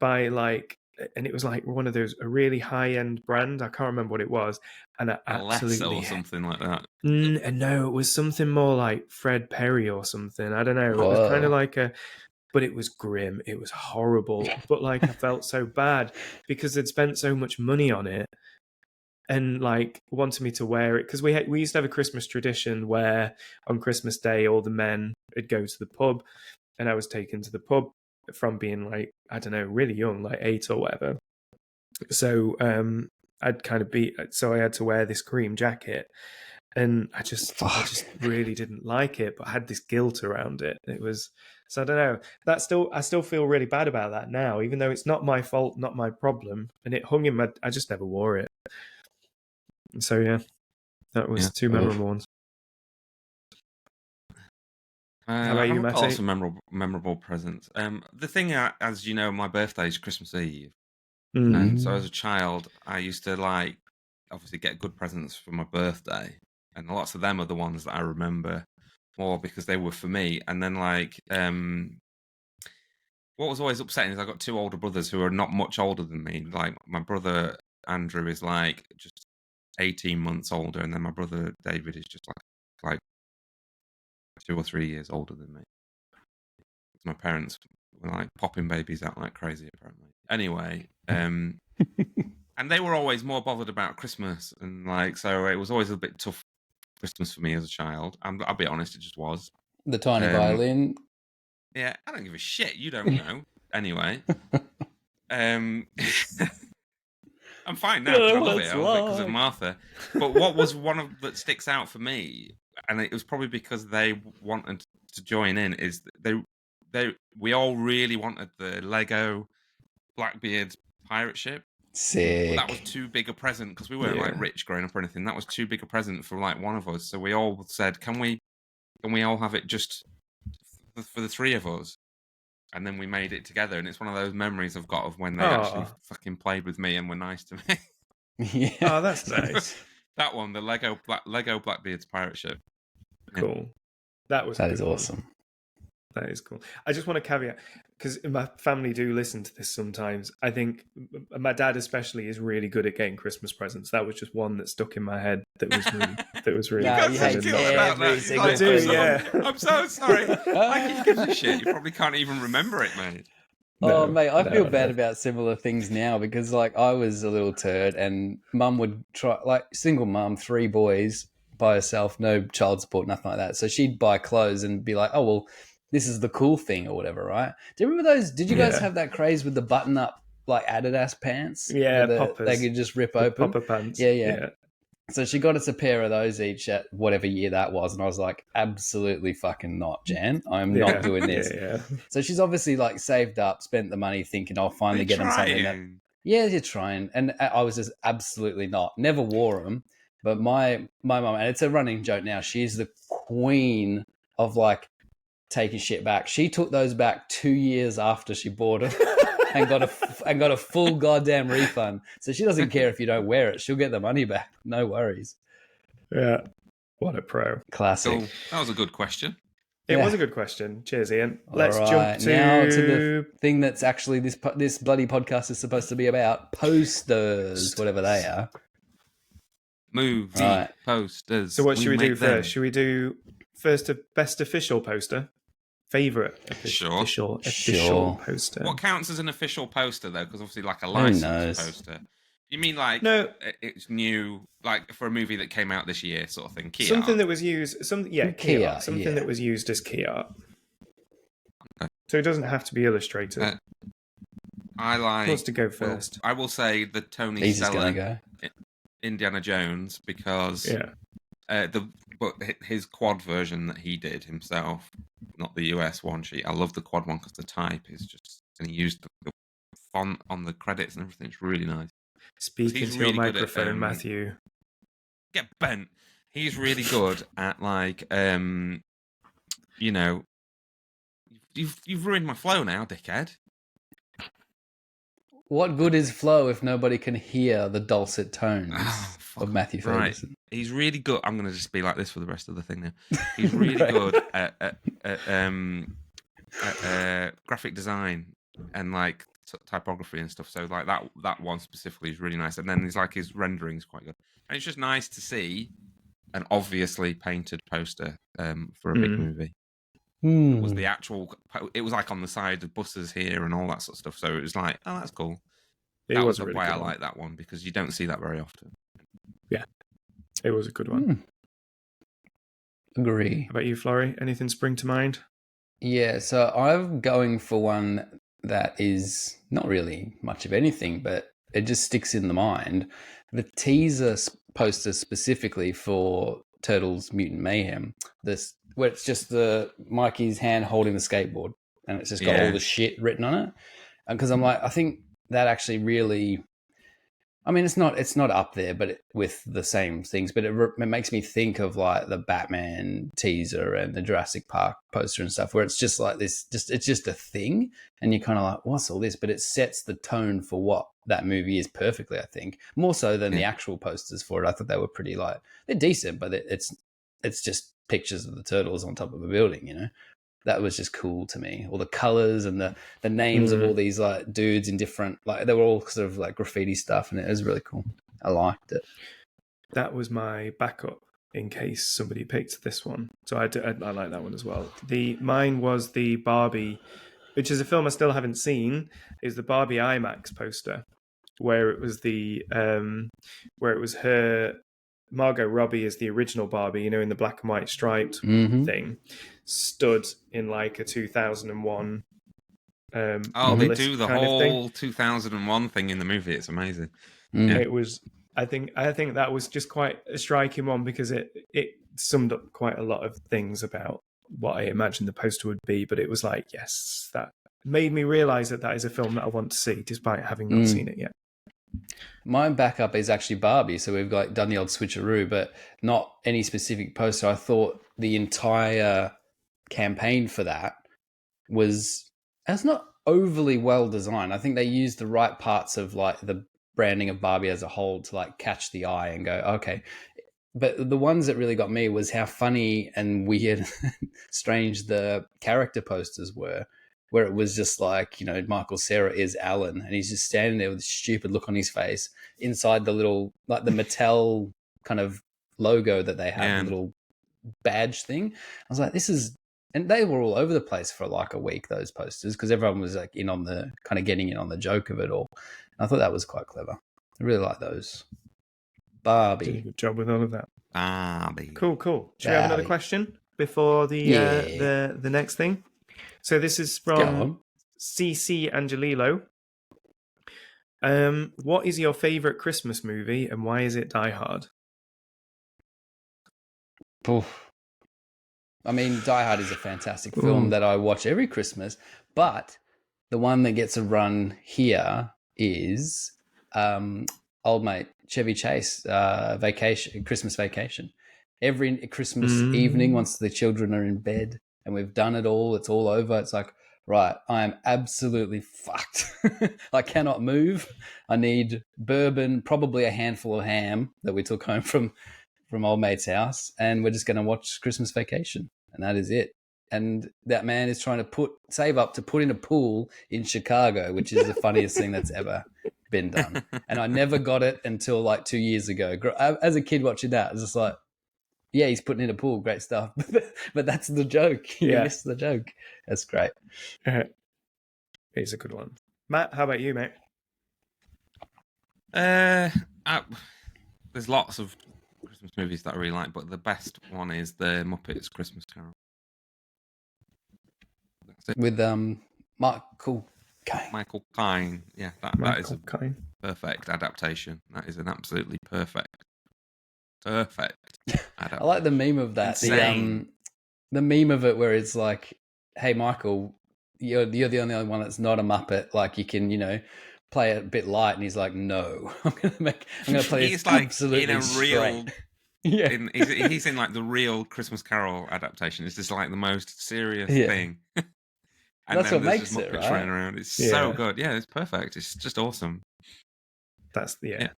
[SPEAKER 2] and it was like one of those, a really high end brand. I can't remember what it was, and I absolutely
[SPEAKER 3] or something like that.
[SPEAKER 2] No, it was something more like Fred Perry or something. I don't know. It was kind of like but it was grim. It was horrible. But like I felt so bad because they'd spent so much money on it. And like wanted me to wear it because we used to have a Christmas tradition where on Christmas Day all the men would go to the pub, and I was taken to the pub from being like, I don't know, really young, like 8 or whatever. So I'd kind of so I had to wear this cream jacket, and I just really didn't like it, but I had this guilt around it. It was, so I don't know. I still feel really bad about that now, even though it's not my fault, not my problem, and it hung in I just never wore it. So yeah, that was two memorable ones. How about you, Matty?
[SPEAKER 3] Some memorable presents. The thing, as you know, my birthday is Christmas Eve, and so as a child, I used to obviously get good presents for my birthday, and lots of them are the ones that I remember more because they were for me. And then what was always upsetting is I got 2 older brothers who are not much older than me. Like my brother Andrew is like just 18 months older, and then my brother David is just like 2 or 3 years older than me. My parents were like popping babies out like crazy, apparently. Anyway, and they were always more bothered about Christmas, and so it was always a bit tough Christmas for me as a child. I'll be honest, it just was.
[SPEAKER 1] The tiny violin.
[SPEAKER 3] Yeah, I don't give a shit. You don't know. Anyway, I'm fine now because I love it. I love it because of Martha. But what was one that sticks out for me, and it was probably because they wanted to join in, is we all really wanted the Lego Blackbeard's pirate ship.
[SPEAKER 1] Sick.
[SPEAKER 3] But that was too big a present because we weren't rich growing up or anything. That was too big a present for one of us. So we all said, "Can we all have it just for the 3 of us?" And then we made it together, and it's one of those memories I've got of when they actually fucking played with me and were nice to me.
[SPEAKER 1] Yeah.
[SPEAKER 2] Oh, that's nice.
[SPEAKER 3] That one, the Lego Blackbeard's pirate ship.
[SPEAKER 2] Cool. That is
[SPEAKER 1] awesome.
[SPEAKER 2] That is cool. I just want to caveat, because my family do listen to this sometimes. I think my dad especially is really good at getting Christmas presents. That was just one that stuck in my head that was really
[SPEAKER 1] No,
[SPEAKER 2] good.
[SPEAKER 1] you hate every single
[SPEAKER 2] I do, yeah.
[SPEAKER 3] I'm so sorry. He gives a shit. You probably can't even remember it, mate.
[SPEAKER 1] Oh,
[SPEAKER 2] No,
[SPEAKER 1] mate, I feel
[SPEAKER 2] no,
[SPEAKER 1] bad
[SPEAKER 2] no.
[SPEAKER 1] about similar things now because, like, I was a little turd and mum would try, like, single mum, 3 boys by herself, no child support, nothing like that. So she'd buy clothes and be like, oh, well, this is the cool thing or whatever, right? Do you remember those? Did you guys
[SPEAKER 2] Yeah.
[SPEAKER 1] have that craze with the button up, like, Adidas pants?
[SPEAKER 2] Yeah,
[SPEAKER 1] Where they
[SPEAKER 2] poppers.
[SPEAKER 1] could just rip
[SPEAKER 2] The
[SPEAKER 1] open?
[SPEAKER 2] popper pants.
[SPEAKER 1] Yeah, yeah.
[SPEAKER 2] Yeah.
[SPEAKER 1] So she got us a pair of those each at whatever year that was. And I was like, absolutely fucking not, Jan. I'm not doing this.
[SPEAKER 2] Yeah.
[SPEAKER 1] So she's obviously like saved up, spent the money thinking I'll finally
[SPEAKER 3] They
[SPEAKER 1] get them something that,
[SPEAKER 3] trying.
[SPEAKER 1] yeah, you're trying. And I was just absolutely not. Never wore them. But my mum, and it's a running joke now, she's the queen of like taking shit back. She took those back 2 years after she bought them. And got a full goddamn refund. So she doesn't care if you don't wear it. She'll get the money back. No worries.
[SPEAKER 2] Yeah. What a pro.
[SPEAKER 1] Classic.
[SPEAKER 3] Cool. That was a good question.
[SPEAKER 2] It
[SPEAKER 1] Yeah.
[SPEAKER 2] was a good question. Cheers, Ian.
[SPEAKER 1] All
[SPEAKER 2] Let's
[SPEAKER 1] right,
[SPEAKER 2] jump to...
[SPEAKER 1] now to the thing that's actually this bloody podcast is supposed to be about posters, whatever they are.
[SPEAKER 3] Movie
[SPEAKER 1] Right.
[SPEAKER 3] posters.
[SPEAKER 2] So what should we do
[SPEAKER 3] make them.
[SPEAKER 2] first? Should we do first best official poster? Favorite
[SPEAKER 3] Sure.
[SPEAKER 1] Sure.
[SPEAKER 2] poster?
[SPEAKER 3] What counts as an official poster, though? Because obviously, like a licensed
[SPEAKER 1] knows?
[SPEAKER 3] poster. You mean like
[SPEAKER 2] No.
[SPEAKER 3] it's new, like for a movie that came out this year, sort of thing? Key
[SPEAKER 2] Something
[SPEAKER 3] art.
[SPEAKER 2] that was used... key
[SPEAKER 1] Key
[SPEAKER 2] art.
[SPEAKER 1] art,
[SPEAKER 2] Something
[SPEAKER 1] yeah.
[SPEAKER 2] that was used as key art.
[SPEAKER 3] Okay.
[SPEAKER 2] So it doesn't have to be illustrated.
[SPEAKER 3] I like.
[SPEAKER 2] Who wants to go
[SPEAKER 3] well,
[SPEAKER 2] first?
[SPEAKER 3] I will say the Tony
[SPEAKER 1] He's just gonna
[SPEAKER 3] Stella
[SPEAKER 1] go.
[SPEAKER 3] Indiana Jones because
[SPEAKER 2] Yeah.
[SPEAKER 3] but his quad version that he did himself, not the US one. I love the quad one because the type is just, and he used the font on the credits and everything. It's really nice.
[SPEAKER 2] Speaking
[SPEAKER 3] He's
[SPEAKER 2] to your
[SPEAKER 3] really good at,
[SPEAKER 2] microphone, Matthew.
[SPEAKER 3] Get bent. He's really good at like you know, you've ruined my flow now, dickhead.
[SPEAKER 1] What good is flow if nobody can hear the dulcet tones
[SPEAKER 3] fuck.
[SPEAKER 1] of Matthew
[SPEAKER 3] Right.
[SPEAKER 1] Ferguson?
[SPEAKER 3] He's really good. I'm going to just be like this for the rest of the thing now. He's really
[SPEAKER 1] Right.
[SPEAKER 3] good at graphic design and like typography and stuff. So like that one specifically is really nice. And then he's like his rendering is quite good. And it's just nice to see an obviously painted poster for a big movie. It was the actual. It was like on the side of buses here and all that sort of stuff. So it was like, oh, that's cool. That was
[SPEAKER 2] a really
[SPEAKER 3] why
[SPEAKER 2] good
[SPEAKER 3] I
[SPEAKER 2] one.
[SPEAKER 3] like that one because you don't see that very often.
[SPEAKER 2] Yeah, it was a good one.
[SPEAKER 1] Agree.
[SPEAKER 2] How about you, Florey? Anything spring to mind?
[SPEAKER 1] Yeah, so I'm going for one that is not really much of anything, but it just sticks in the mind. The teaser poster specifically for Turtles Mutant Mayhem, this where it's just the Mikey's hand holding the skateboard, and it's just got all the shit written on it. And because I'm like, I think that actually really, I mean, it's not up there, but with the same things, but it makes me think of like the Batman teaser and the Jurassic Park poster and stuff, where it's just like this, it's just a thing, and you're kind of like, what's all this? But it sets the tone for what that movie is perfectly. I think more so than the actual posters for it. I thought they were pretty like they're decent, but it's just pictures of the turtles on top of a building, you know. That was just cool to me. All the colors and the names of all these like dudes in different, like they were all sort of like graffiti stuff, and it was really cool. I liked it.
[SPEAKER 2] That was my backup in case somebody picked this one. So I like that one as well. Mine was the Barbie, which is a film I still haven't seen. Is the Barbie IMAX poster where it was her. Margot Robbie is the original Barbie, you know, in the black and white striped thing, stood in like a 2001.
[SPEAKER 3] They do the
[SPEAKER 2] kind of
[SPEAKER 3] whole 2001 thing in the movie. It's amazing.
[SPEAKER 2] It was. I think that was just quite a striking one because it summed up quite a lot of things about what I imagined the poster would be. But it was like, yes, that made me realize that is a film that I want to see, despite having not seen it yet.
[SPEAKER 1] My backup is actually Barbie, so we've got done the old switcheroo, but not any specific poster. I thought the entire campaign for that it's not overly well designed. I think they used the right parts of like the branding of Barbie as a whole to like catch the eye and go, okay. But the ones that really got me was how funny and weird, strange the character posters were. Where it was just like, you know, Michael Cera is Alan, and he's just standing there with a stupid look on his face inside the little, like the Mattel kind of logo that they have, the little badge thing. I was like, this is and they were all over the place for like a week, those posters, because everyone was like in on the kind of getting in on the joke of it all. And I thought that was quite clever. I really like those.
[SPEAKER 2] Did a
[SPEAKER 1] Barbie.
[SPEAKER 2] good job with all of that.
[SPEAKER 3] Barbie.
[SPEAKER 2] Cool. Should we have another
[SPEAKER 1] Barbie.
[SPEAKER 2] question before the next thing? So this is
[SPEAKER 1] Go
[SPEAKER 2] from
[SPEAKER 1] on.
[SPEAKER 2] CC Angelillo. What is your favorite Christmas movie and why is it Die Hard?
[SPEAKER 1] Oof. I mean, Die Hard is a fantastic film that I watch every Christmas, but the one that gets a run here is old mate Chevy Chase, Christmas Vacation. Every Christmas evening, once the children are in bed and we've done it all, it's all over. It's like, right, I am absolutely fucked. I cannot move. I need bourbon, probably a handful of ham that we took home from old mate's house, and we're just going to watch Christmas Vacation, and that is it. And that man is trying to save up to put in a pool in Chicago, which is the funniest thing that's ever been done. And I never got it until like 2 years ago. As a kid watching that, I was just like, yeah, he's putting in a pool, great stuff. But that's the joke. You missed the joke. That's great.
[SPEAKER 2] It's a good one. Matt, how about you, mate?
[SPEAKER 3] There's lots of Christmas movies that I really like, but the best one is the Muppets Christmas Carol. That's it.
[SPEAKER 1] With Michael Caine.
[SPEAKER 3] Michael Caine. Yeah, that is a
[SPEAKER 2] Caine.
[SPEAKER 3] perfect adaptation. That is an absolutely perfect adaptation.
[SPEAKER 1] I like the meme of that.
[SPEAKER 3] Insane.
[SPEAKER 1] The meme of it where it's like, hey, Michael, you're the only one that's not a Muppet. Like, you can, play it a bit light. And he's like, no, I'm gonna play
[SPEAKER 3] He's
[SPEAKER 1] it
[SPEAKER 3] like
[SPEAKER 1] absolutely
[SPEAKER 3] in a real
[SPEAKER 1] straight. Yeah.
[SPEAKER 3] He's in like the real Christmas Carol adaptation. It's just like the most serious thing. And
[SPEAKER 1] that's
[SPEAKER 3] then
[SPEAKER 1] what
[SPEAKER 3] there's
[SPEAKER 1] makes
[SPEAKER 3] just
[SPEAKER 1] it,
[SPEAKER 3] Muppets
[SPEAKER 1] right?
[SPEAKER 3] running around. It's so good. Yeah, it's perfect. It's just awesome.
[SPEAKER 2] That's
[SPEAKER 3] Yeah.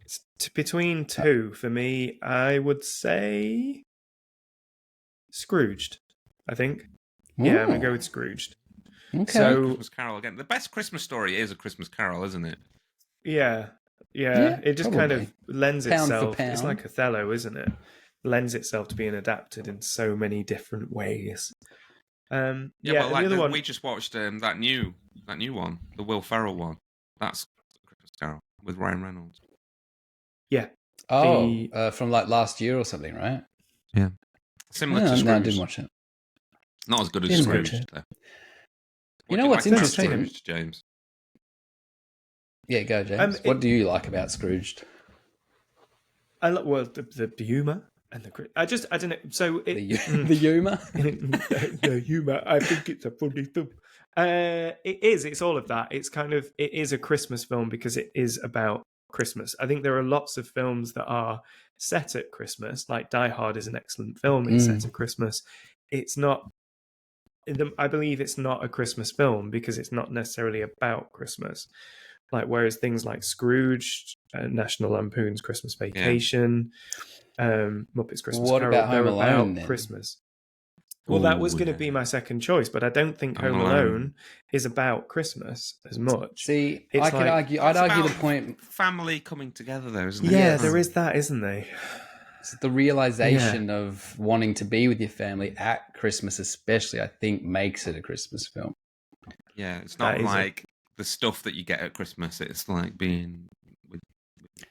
[SPEAKER 2] It's between two for me. I would say Scrooged. I think. Yeah, I'm gonna go with Scrooged.
[SPEAKER 1] Okay.
[SPEAKER 2] So
[SPEAKER 3] Christmas Carol again. The best Christmas story is A Christmas Carol, isn't it?
[SPEAKER 2] yeah. It just kind
[SPEAKER 1] probably.
[SPEAKER 2] of lends
[SPEAKER 1] Pound for
[SPEAKER 2] itself. It's
[SPEAKER 1] pound.
[SPEAKER 2] like Othello, isn't it? Lends itself to being adapted in so many different ways.
[SPEAKER 3] Well,
[SPEAKER 2] the
[SPEAKER 3] like
[SPEAKER 2] other one.
[SPEAKER 3] we just watched that new one, the Will Ferrell one. That's Christmas Carol with Ryan Reynolds.
[SPEAKER 2] Yeah.
[SPEAKER 1] From like last year or something, right?
[SPEAKER 3] Yeah. Similar to Scrooge.
[SPEAKER 1] No, I didn't watch it.
[SPEAKER 3] Not as good as
[SPEAKER 1] Didn't
[SPEAKER 3] Scrooge,
[SPEAKER 1] watch it.
[SPEAKER 3] though.
[SPEAKER 1] You know what's
[SPEAKER 3] like about
[SPEAKER 1] interesting?
[SPEAKER 3] Scrooge, James?
[SPEAKER 1] Yeah, go, James. What do you like about Scrooged?
[SPEAKER 2] I like the humour and the. I don't know. So
[SPEAKER 1] The humour.
[SPEAKER 2] The humour. I think it's a funny film. It is. It's all of that. It's kind of. It is a Christmas film because it is about Christmas. I think there are lots of films that are set at Christmas. Like Die Hard is an excellent film. It's set at Christmas. It's not. I believe it's not a Christmas film because it's not necessarily about Christmas. Like whereas things like Scrooge, National Lampoon's Christmas Vacation, Muppets Christmas
[SPEAKER 1] What
[SPEAKER 2] Carol,
[SPEAKER 1] about Home
[SPEAKER 2] they're
[SPEAKER 1] Alone,
[SPEAKER 2] about
[SPEAKER 1] then?
[SPEAKER 2] Christmas. Well, that was going to be my second choice, but I don't think Home Alone is about Christmas as much.
[SPEAKER 1] See,
[SPEAKER 2] It's
[SPEAKER 1] I could
[SPEAKER 2] like-
[SPEAKER 1] argue. I'd
[SPEAKER 3] It's
[SPEAKER 1] argue the
[SPEAKER 3] about
[SPEAKER 1] point.
[SPEAKER 3] family coming together, though, isn't it?
[SPEAKER 2] Yeah, there is that, isn't there?
[SPEAKER 1] It's the realization of wanting to be with your family at Christmas, especially, I think, makes it a Christmas film.
[SPEAKER 3] Yeah, it's not
[SPEAKER 2] That is
[SPEAKER 3] like the stuff that you get at Christmas. It's like being with.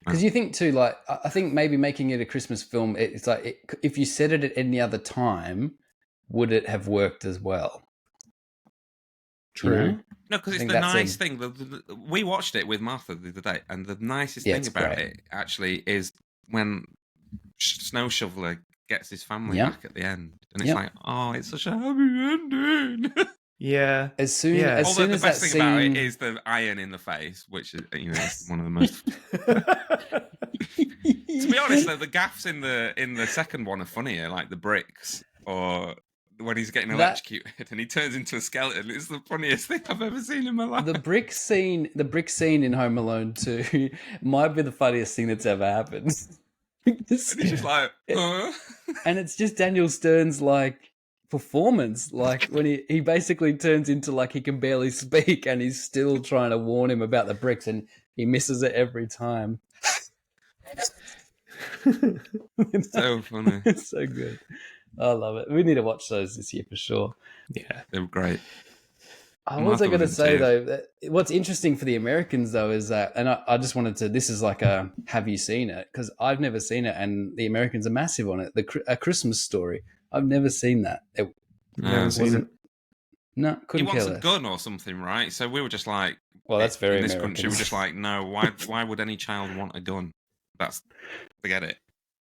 [SPEAKER 1] Because you think too, like, I think maybe making it a Christmas film, it's like if you said it at any other time, would it have worked as well?
[SPEAKER 2] True.
[SPEAKER 1] You know?
[SPEAKER 3] No, because it's
[SPEAKER 1] think
[SPEAKER 3] the
[SPEAKER 1] that's
[SPEAKER 3] nice thing. We watched it with Martha the other day, and the nicest
[SPEAKER 1] Yeah,
[SPEAKER 3] thing
[SPEAKER 1] it's
[SPEAKER 3] about
[SPEAKER 1] great.
[SPEAKER 3] it actually is when Snow Shoveler gets his family
[SPEAKER 1] Yeah.
[SPEAKER 3] back at the end, and it's
[SPEAKER 1] Yeah.
[SPEAKER 3] like, oh, it's such a happy ending.
[SPEAKER 2] Yeah.
[SPEAKER 1] As soon
[SPEAKER 2] Yeah.
[SPEAKER 1] as
[SPEAKER 3] Although
[SPEAKER 1] soon
[SPEAKER 3] the
[SPEAKER 1] as that
[SPEAKER 3] best thing about
[SPEAKER 1] scene,
[SPEAKER 3] it is the iron in the face, which is is one of the most. To be honest, though, the gaffs in the second one are funnier, like the bricks or when he's getting electrocuted and he turns into a skeleton. It's the funniest thing I've ever seen in my life.
[SPEAKER 1] the brick scene in Home Alone 2 might be the funniest thing that's ever happened.
[SPEAKER 3] And he's just like, huh?
[SPEAKER 1] And it's just Daniel Stern's like performance, like when he basically turns into like he can barely speak and he's still trying to warn him about the bricks and he misses it every time.
[SPEAKER 3] So funny.
[SPEAKER 1] It's so good. I love it. We need to watch those this year for sure.
[SPEAKER 2] Yeah.
[SPEAKER 3] They were great.
[SPEAKER 1] What was I
[SPEAKER 3] Martha
[SPEAKER 1] going to
[SPEAKER 3] was in
[SPEAKER 1] say
[SPEAKER 3] tears.
[SPEAKER 1] though? What's interesting for the Americans though is that, and I just wanted to. This is like a have you seen it? Because I've never seen it, and the Americans are massive on it. A Christmas Story. I've never seen that. It
[SPEAKER 2] Never seen it.
[SPEAKER 1] wasn't. No,
[SPEAKER 3] He
[SPEAKER 1] couldn't
[SPEAKER 3] wants
[SPEAKER 1] care
[SPEAKER 3] a
[SPEAKER 1] less.
[SPEAKER 3] gun or something, right? So we were just like,
[SPEAKER 1] Well, that's very
[SPEAKER 3] in this
[SPEAKER 1] American.
[SPEAKER 3] country, we're just like, no, why would any child want a gun? Forget it.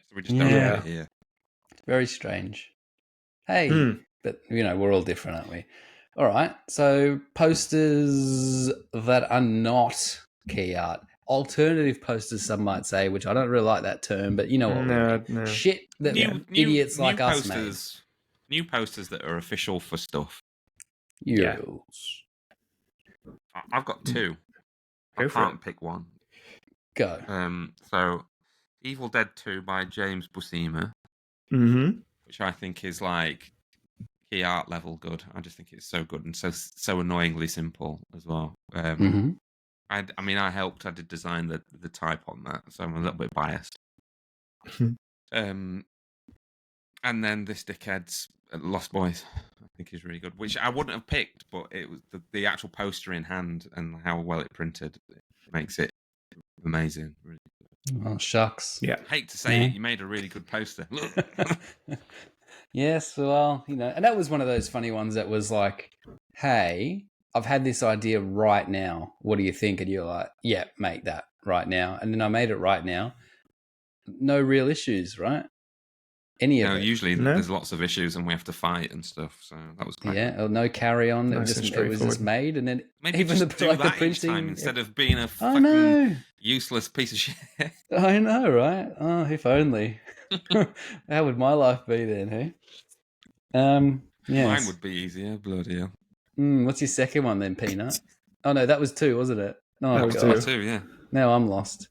[SPEAKER 3] So we just don't
[SPEAKER 1] Yeah.
[SPEAKER 3] have it here.
[SPEAKER 1] Very strange. Hey,
[SPEAKER 2] Hmm.
[SPEAKER 1] but we're all different, aren't we? All right. So posters that are not key art, alternative posters, some might say, which I don't really like that term, but you know what we mean.
[SPEAKER 2] No.
[SPEAKER 1] Shit that
[SPEAKER 3] New
[SPEAKER 1] idiots
[SPEAKER 3] new
[SPEAKER 1] like us made.
[SPEAKER 3] posters. New posters that are official for stuff.
[SPEAKER 2] Yeah.
[SPEAKER 1] Euros.
[SPEAKER 3] I've got two.
[SPEAKER 2] Go
[SPEAKER 3] I
[SPEAKER 2] for
[SPEAKER 3] can't
[SPEAKER 2] it.
[SPEAKER 3] pick one.
[SPEAKER 1] Go.
[SPEAKER 3] So Evil Dead 2 by James Buscema,
[SPEAKER 2] Mm-hmm.
[SPEAKER 3] which I think is like key art level good. I just think it's so good and so annoyingly simple as well.
[SPEAKER 1] Mm-hmm.
[SPEAKER 3] I mean, I did design the type on that, so I'm a little bit biased. Um, and then this dickhead's Lost Boys, I think is really good, which I wouldn't have picked, but it was the actual poster in hand and how well it printed makes it amazing. Really.
[SPEAKER 1] Oh, shucks.
[SPEAKER 2] Yeah.
[SPEAKER 3] I hate to say it, you made a really good poster.
[SPEAKER 1] Yes, well, and that was one of those funny ones that was like, hey, I've had this idea right now. What do you think? And you're like, yeah, make that right now. And then I made it right now. No real issues, right? Any of it.
[SPEAKER 3] Usually
[SPEAKER 2] No?
[SPEAKER 3] there's lots of issues and we have to fight and stuff, so that was quite good.
[SPEAKER 1] Yeah, no carry on.
[SPEAKER 2] Nice and
[SPEAKER 1] It was
[SPEAKER 2] straightforward.
[SPEAKER 1] just made, and then
[SPEAKER 3] Maybe
[SPEAKER 1] even
[SPEAKER 3] just do that
[SPEAKER 1] the
[SPEAKER 3] each
[SPEAKER 1] printing
[SPEAKER 3] time instead of being a
[SPEAKER 1] I
[SPEAKER 3] fucking
[SPEAKER 1] know,
[SPEAKER 3] useless piece of shit.
[SPEAKER 1] I know, right? Oh, if only. How would my life be then, hey? Yes.
[SPEAKER 3] Mine would be easier, bloody hell.
[SPEAKER 1] What's your second one then, Peanut? Oh no, that was two, wasn't it? Oh
[SPEAKER 2] That was
[SPEAKER 1] god,
[SPEAKER 3] Too, yeah.
[SPEAKER 1] now I'm lost.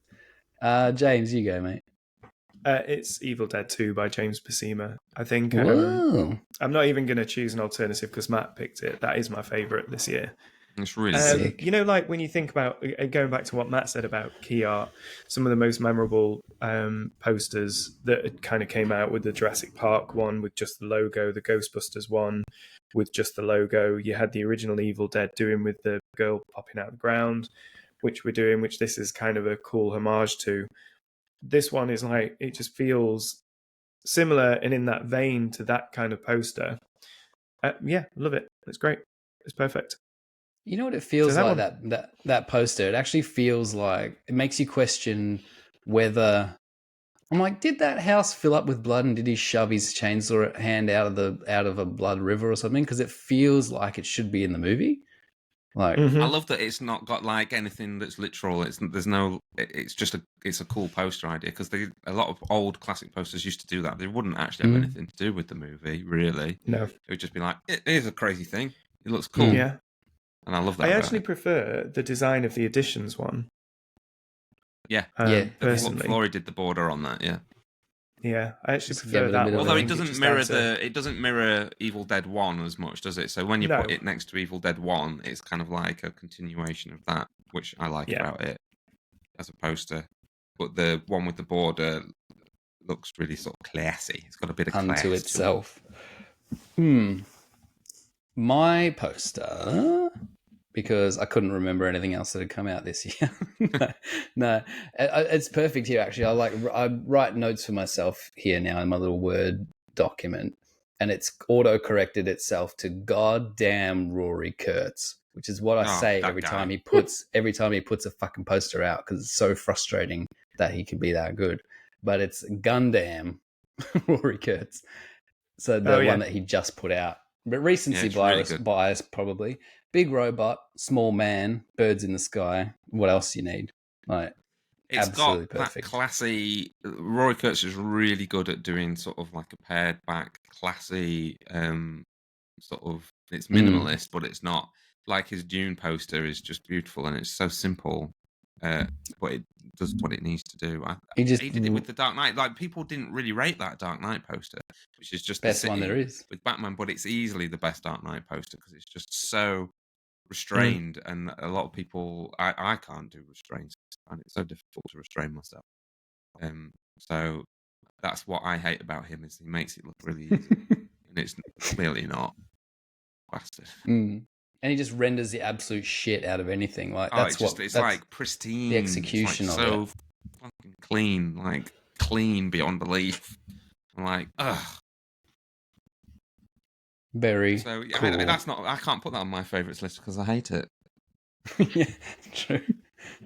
[SPEAKER 1] James, you go, mate.
[SPEAKER 2] It's Evil Dead 2 by James Buscema. I think
[SPEAKER 1] Whoa.
[SPEAKER 2] I'm not even going to choose an alternative because Matt picked it. That is my favourite this year.
[SPEAKER 3] It's really
[SPEAKER 1] Sick.
[SPEAKER 3] good.
[SPEAKER 2] You know, like when you think about going back to what Matt said about key art, some of the most memorable posters that kind of came out with the Jurassic Park one with just the logo, the Ghostbusters one with just the logo. You had the original Evil Dead doing with the girl popping out of the ground, which we're doing, which this is kind of a cool homage to. This one is like, it just feels similar and in that vein to that kind of poster. Yeah, love it. It's great. It's perfect.
[SPEAKER 1] You know what it feels
[SPEAKER 2] So
[SPEAKER 1] like
[SPEAKER 2] that
[SPEAKER 1] that poster? It actually feels like it makes you question whether I'm like, did that house fill up with blood and did he shove his chainsaw hand out of a blood river or something? Because it feels like it should be in the movie. Like,
[SPEAKER 2] Mhm.
[SPEAKER 3] I love that it's not got like anything that's literal. It's a cool poster idea because a lot of old classic posters used to do that. They wouldn't actually have anything to do with the movie, really.
[SPEAKER 2] No.
[SPEAKER 3] It would just be like, here's a crazy thing. It looks cool,
[SPEAKER 2] Yeah.
[SPEAKER 3] and I love that.
[SPEAKER 2] I
[SPEAKER 3] about
[SPEAKER 2] actually
[SPEAKER 3] it.
[SPEAKER 2] prefer the design of the Editions one.
[SPEAKER 3] Yeah.
[SPEAKER 2] Personally.
[SPEAKER 3] Florey did the border on that. Yeah.
[SPEAKER 2] Yeah, I actually
[SPEAKER 1] Just
[SPEAKER 2] prefer
[SPEAKER 1] give it a
[SPEAKER 2] that
[SPEAKER 1] bit of
[SPEAKER 2] one.
[SPEAKER 3] Although
[SPEAKER 2] I
[SPEAKER 3] it
[SPEAKER 2] think
[SPEAKER 3] doesn't
[SPEAKER 2] just
[SPEAKER 3] mirror
[SPEAKER 2] adds a-
[SPEAKER 3] it doesn't mirror Evil Dead 1 as much, does it? So when you
[SPEAKER 2] No.
[SPEAKER 3] put it next to Evil Dead 1, it's kind of like a continuation of that, which I like
[SPEAKER 2] Yeah.
[SPEAKER 3] about it as a poster. But the one with the border looks really sort of classy. It's got a bit of class
[SPEAKER 1] unto
[SPEAKER 3] to it.
[SPEAKER 1] itself. My poster, because I couldn't remember anything else that had come out this year. no, it's perfect here. Actually, I write notes for myself here now in my little Word document, and it's auto corrected itself to goddamn Rory Kurtz, which is what I say
[SPEAKER 3] that
[SPEAKER 1] every
[SPEAKER 3] guy.
[SPEAKER 1] time he puts a fucking poster out because it's so frustrating that he can be that good. But it's Gundam Rory Kurtz. So the one that he just put out. But recency
[SPEAKER 3] it's really
[SPEAKER 1] bias,
[SPEAKER 3] good.
[SPEAKER 1] bias, probably. Big robot, small man, birds in the sky. What else you need? Like,
[SPEAKER 3] It's
[SPEAKER 1] absolutely
[SPEAKER 3] got
[SPEAKER 1] perfect.
[SPEAKER 3] that classy. Rory Kurtz is really good at doing sort of like a pared back, classy, sort of. It's minimalist, but it's not like his Dune poster is just beautiful and it's so simple, but it does what it needs to do.
[SPEAKER 1] He just
[SPEAKER 3] He did it with the Dark Knight. Like people didn't really rate that Dark Knight poster, which is just
[SPEAKER 1] best
[SPEAKER 3] the
[SPEAKER 1] one
[SPEAKER 3] city
[SPEAKER 1] there is.
[SPEAKER 3] with Batman, but it's easily the best Dark Knight poster because it's just so restrained, and a lot of people I can't do restraints. I find it so difficult to restrain myself. So that's what I hate about him, is he makes it look really easy. And it's clearly not. Bastard.
[SPEAKER 1] And he just renders the absolute shit out of anything. Like
[SPEAKER 3] It's like pristine.
[SPEAKER 1] The execution
[SPEAKER 3] it's
[SPEAKER 1] of
[SPEAKER 3] so
[SPEAKER 1] it.
[SPEAKER 3] fucking clean, like clean beyond belief. I'm like, ugh.
[SPEAKER 1] Very
[SPEAKER 3] So yeah,
[SPEAKER 1] cool.
[SPEAKER 3] I can't put that on my favourites list because I hate it.
[SPEAKER 1] Yeah, true.